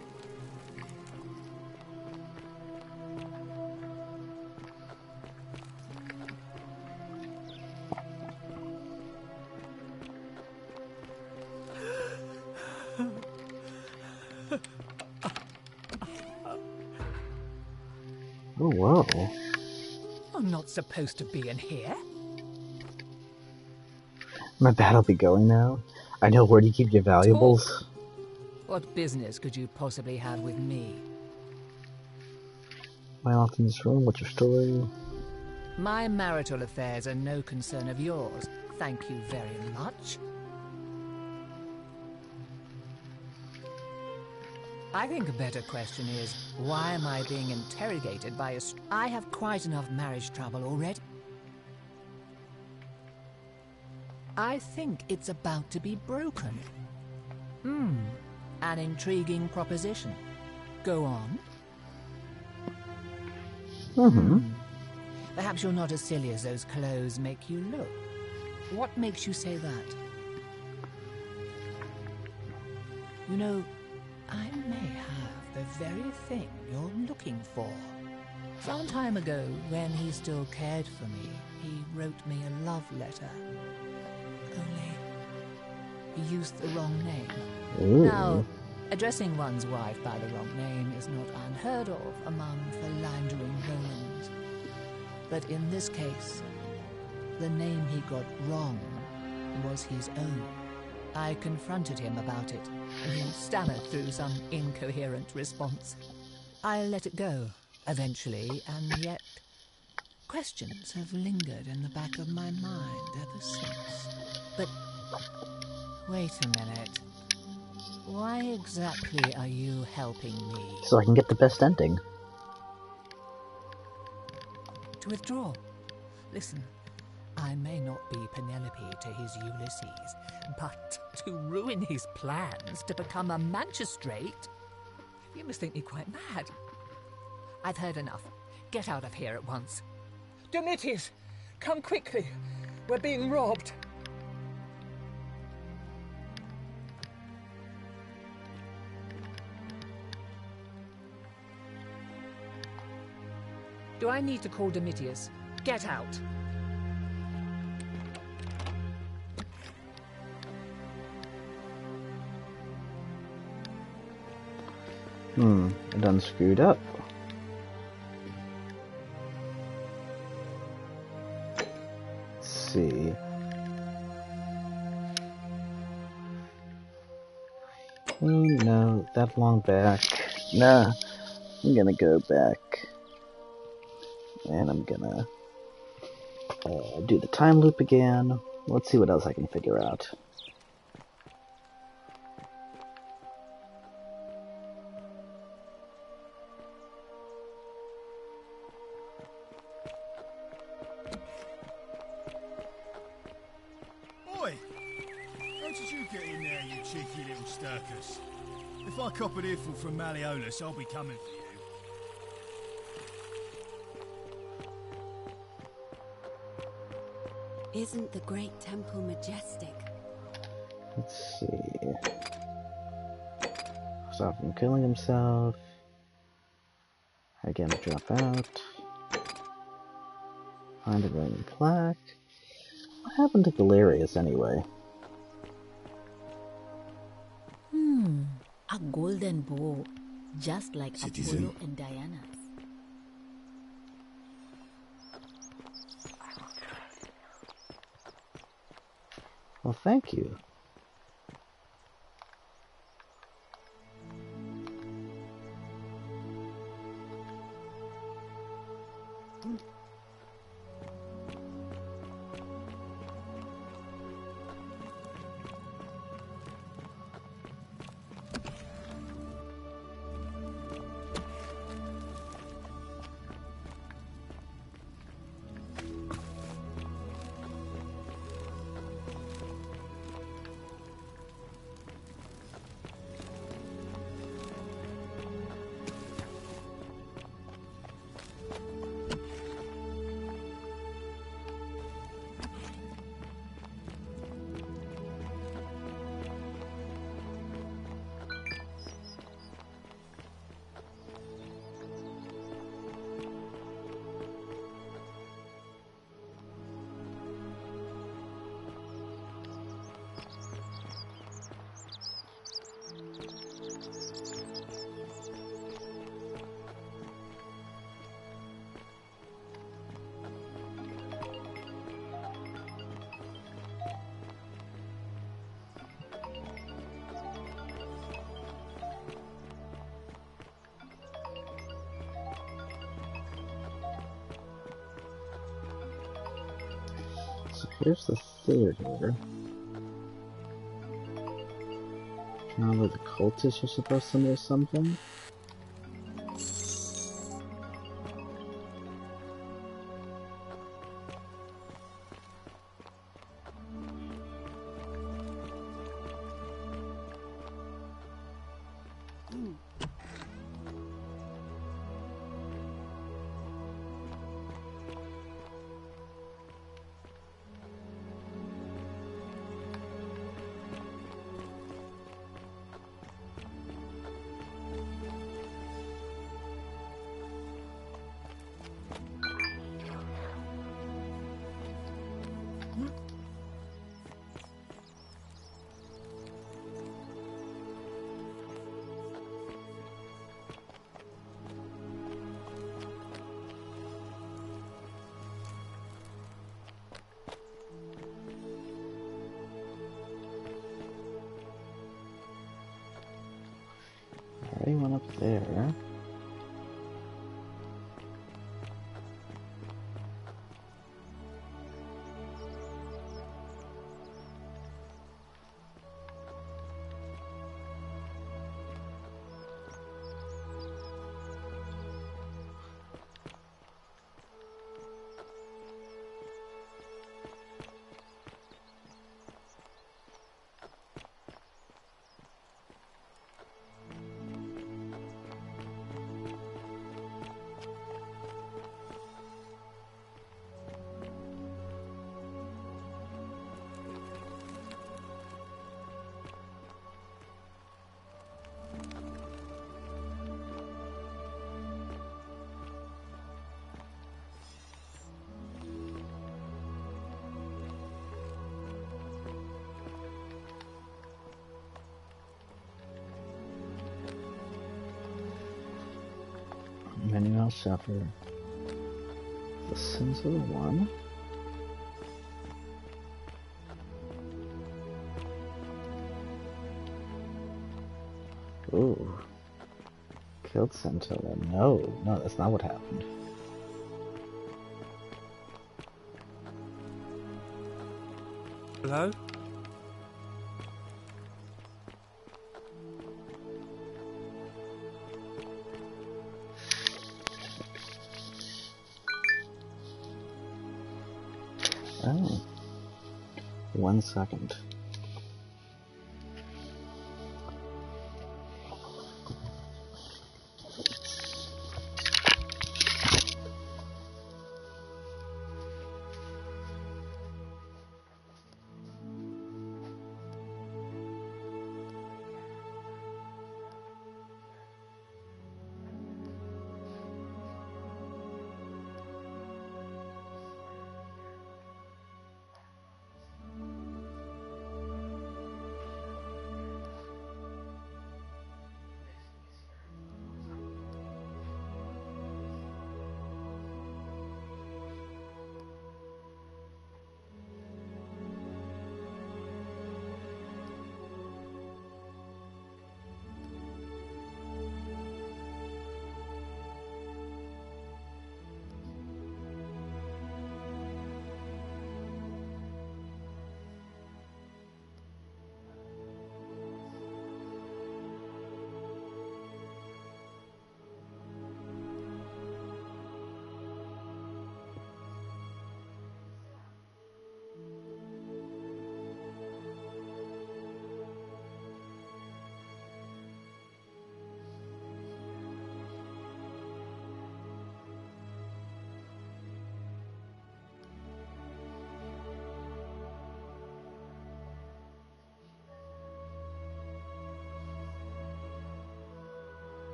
Oh, whoa. I'm not supposed to be in here. My bat'll be going now. I know where do you keep your valuables. What business could you possibly have with me? Why not in this room? What's your story? My marital affairs are no concern of yours. Thank you very much. I think a better question is, why am I being interrogated by a... I have quite enough marriage trouble already. I think it's about to be broken. An intriguing proposition. Go on. Perhaps you're not as silly as those clothes make you look. What makes you say that? You know, I may have the very thing you're looking for. Some time ago, when he still cared for me, he wrote me a love letter. Only, he used the wrong name. Ooh. Now, addressing one's wife by the wrong name is not unheard of among philandering Romans. But in this case, the name he got wrong was his own. I confronted him about it, and he stammered through some incoherent response. I'll let it go, eventually, and yet questions have lingered in the back of my mind ever since. But wait a minute. Why exactly are you helping me? So I can get the best ending. To withdraw. Listen, I may not be Penelope to his Ulysses, but to ruin his plans to become a magistrate? You must think me quite mad. I've heard enough. Get out of here at once. Domitius, come quickly. We're being robbed. Do I need to call Domitius? Get out. I done screwed up. Let's see. No, that long back. Nah, I'm gonna go back. And I'm gonna do the time loop again. Let's see what else I can figure out. Oi! How did you get in there, you cheeky little stirkus? If I cop an earful from Malleolus, I'll be coming for you. Isn't the great temple majestic? Let's see. Stop from killing himself. Again, drop out. Find a Roman plaque. What happened to Galerius anyway? A golden bow, just like Citizen. Apollo and Diana. Well, thank you. So here's the theater. Now the cultists are supposed to know something. Already went up there. many will suffer the sins of the one. Ooh. Killed Centilla. No, that's not what happened. Hello? Oh. 1 second.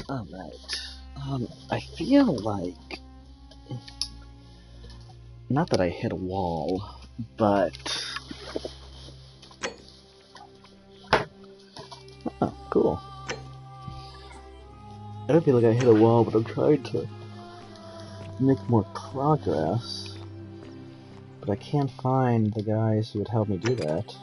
Alright. I feel like... Not that I hit a wall, but... Oh, cool. I don't feel like I hit a wall, but I'm trying to make more progress. But I can't find the guys who would help me do that.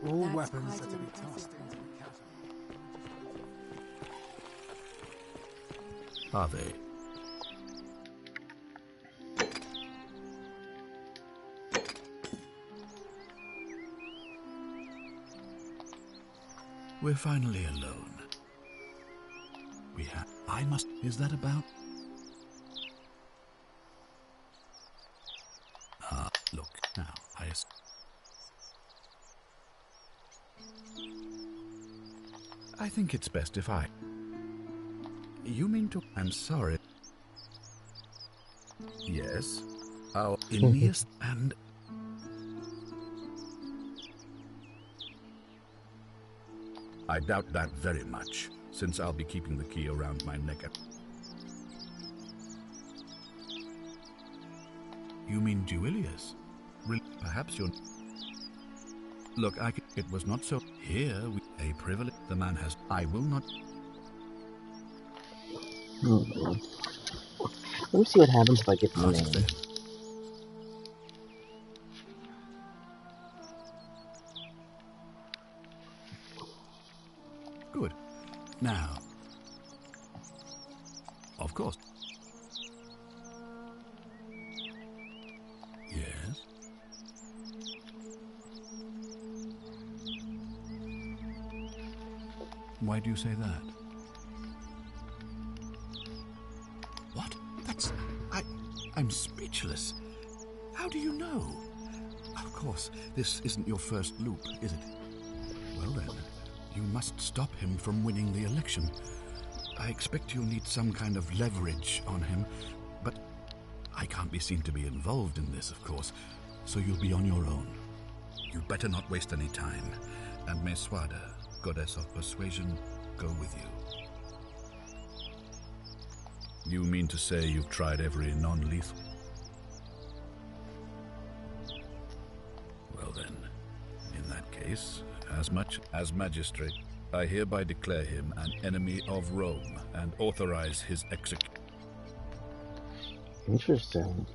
All weapons are to be tossed. Are they? We're finally alone. Is that about? Look, now, I think it's best if I... You mean to... I'm sorry. Yes. Our Aeneas and... I doubt that very much, since I'll be keeping the key around my neck. You mean Duilius? Perhaps you're... Look, it was not so... Here, a privilege. The man has... I will not... Let me see what happens if I get the name. Good. Now... Of course. Yes? Why do you say that? What? That's... I'm speechless. How do you know? Of course, this isn't your first loop, is it? Well then, you must stop him from winning the election. I expect you'll need some kind of leverage on him, but I can't be seen to be involved in this, of course, so you'll be on your own. You'd better not waste any time, and Meswada, goddess of persuasion, go with you. You mean to say you've tried every non-lethal? Well then, in that case, as much as magistrate, I hereby declare him an enemy of Rome and authorize his execution. Interesting.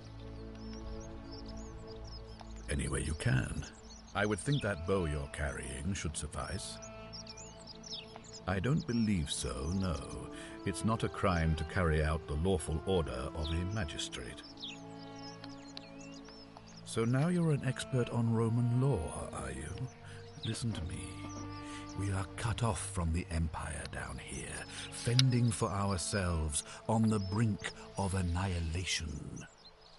Any way you can. I would think that bow you're carrying should suffice. I don't believe so, no. It's not a crime to carry out the lawful order of a magistrate. So now you're an expert on Roman law, are you? Listen to me. We are cut off from the Empire down here, fending for ourselves on the brink of annihilation.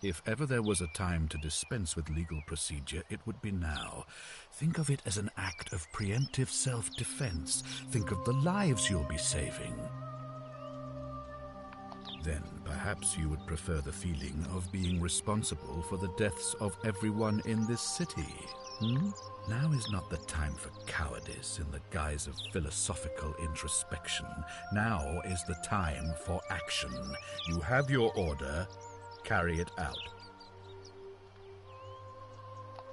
If ever there was a time to dispense with legal procedure, it would be now. Think of it as an act of preemptive self-defense. Think of the lives you'll be saving. Then perhaps you would prefer the feeling of being responsible for the deaths of everyone in this city. Now is not the time for cowardice in the guise of philosophical introspection. Now is the time for action. You have your order. Carry it out.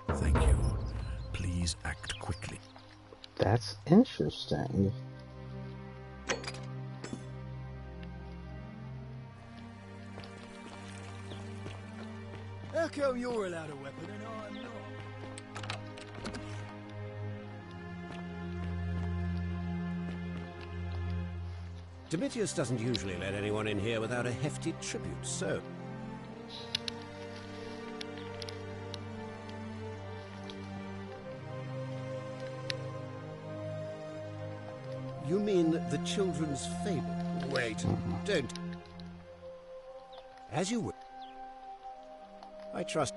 Thank you. Please act quickly. That's interesting. How come you're allowed a weapon and I'm not? Domitius doesn't usually let anyone in here without a hefty tribute, so... You mean the children's fable? Wait, don't. As you would. I trust...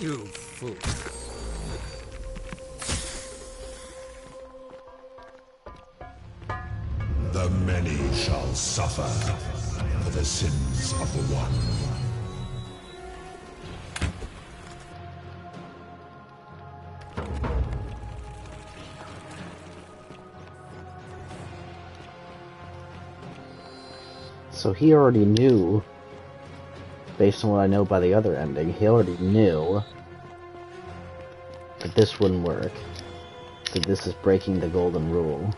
You fool. The many shall suffer for the sins of the one. So he already knew, based on what I know by the other ending, he already knew that this wouldn't work. That this is breaking the golden rule.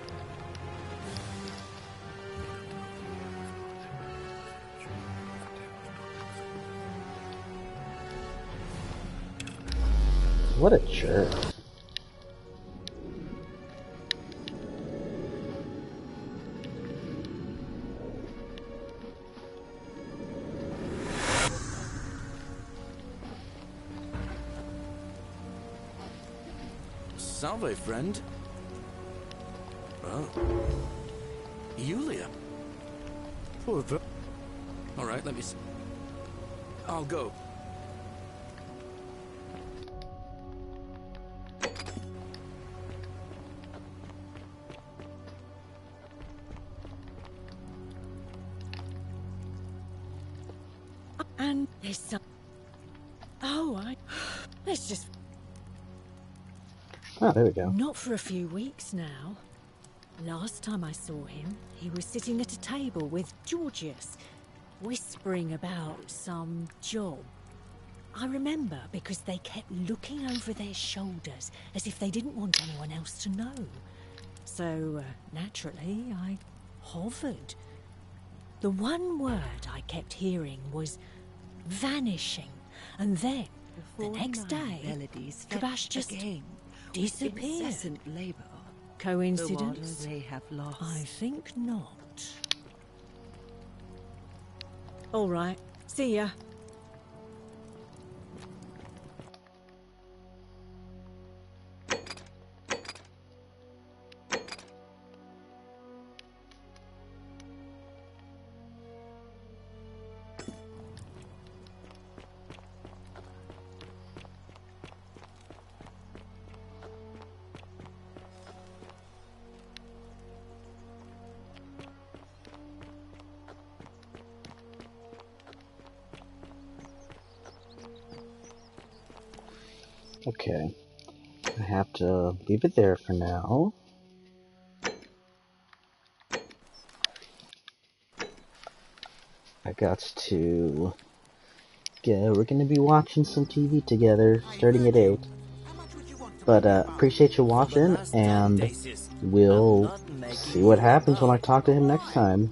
What a jerk. Salve, friend. Oh. Yulia. Poor All right, let me see. I'll go. There's some. Oh, Let's just. Oh, there we go. Not for a few weeks now. Last time I saw him, he was sitting at a table with Georgius, whispering about some job. I remember because they kept looking over their shoulders as if they didn't want anyone else to know. So, naturally, I hovered. The one word I kept hearing was vanishing, and then, the next day, Kabash just disappeared. Incessant labour. Coincidence? The water they have lost. I think not. All right. See ya. Okay. I have to leave it there for now. I got to we're gonna be watching some TV together starting at 8. But appreciate you watching, and we'll see what happens when I talk to him next time.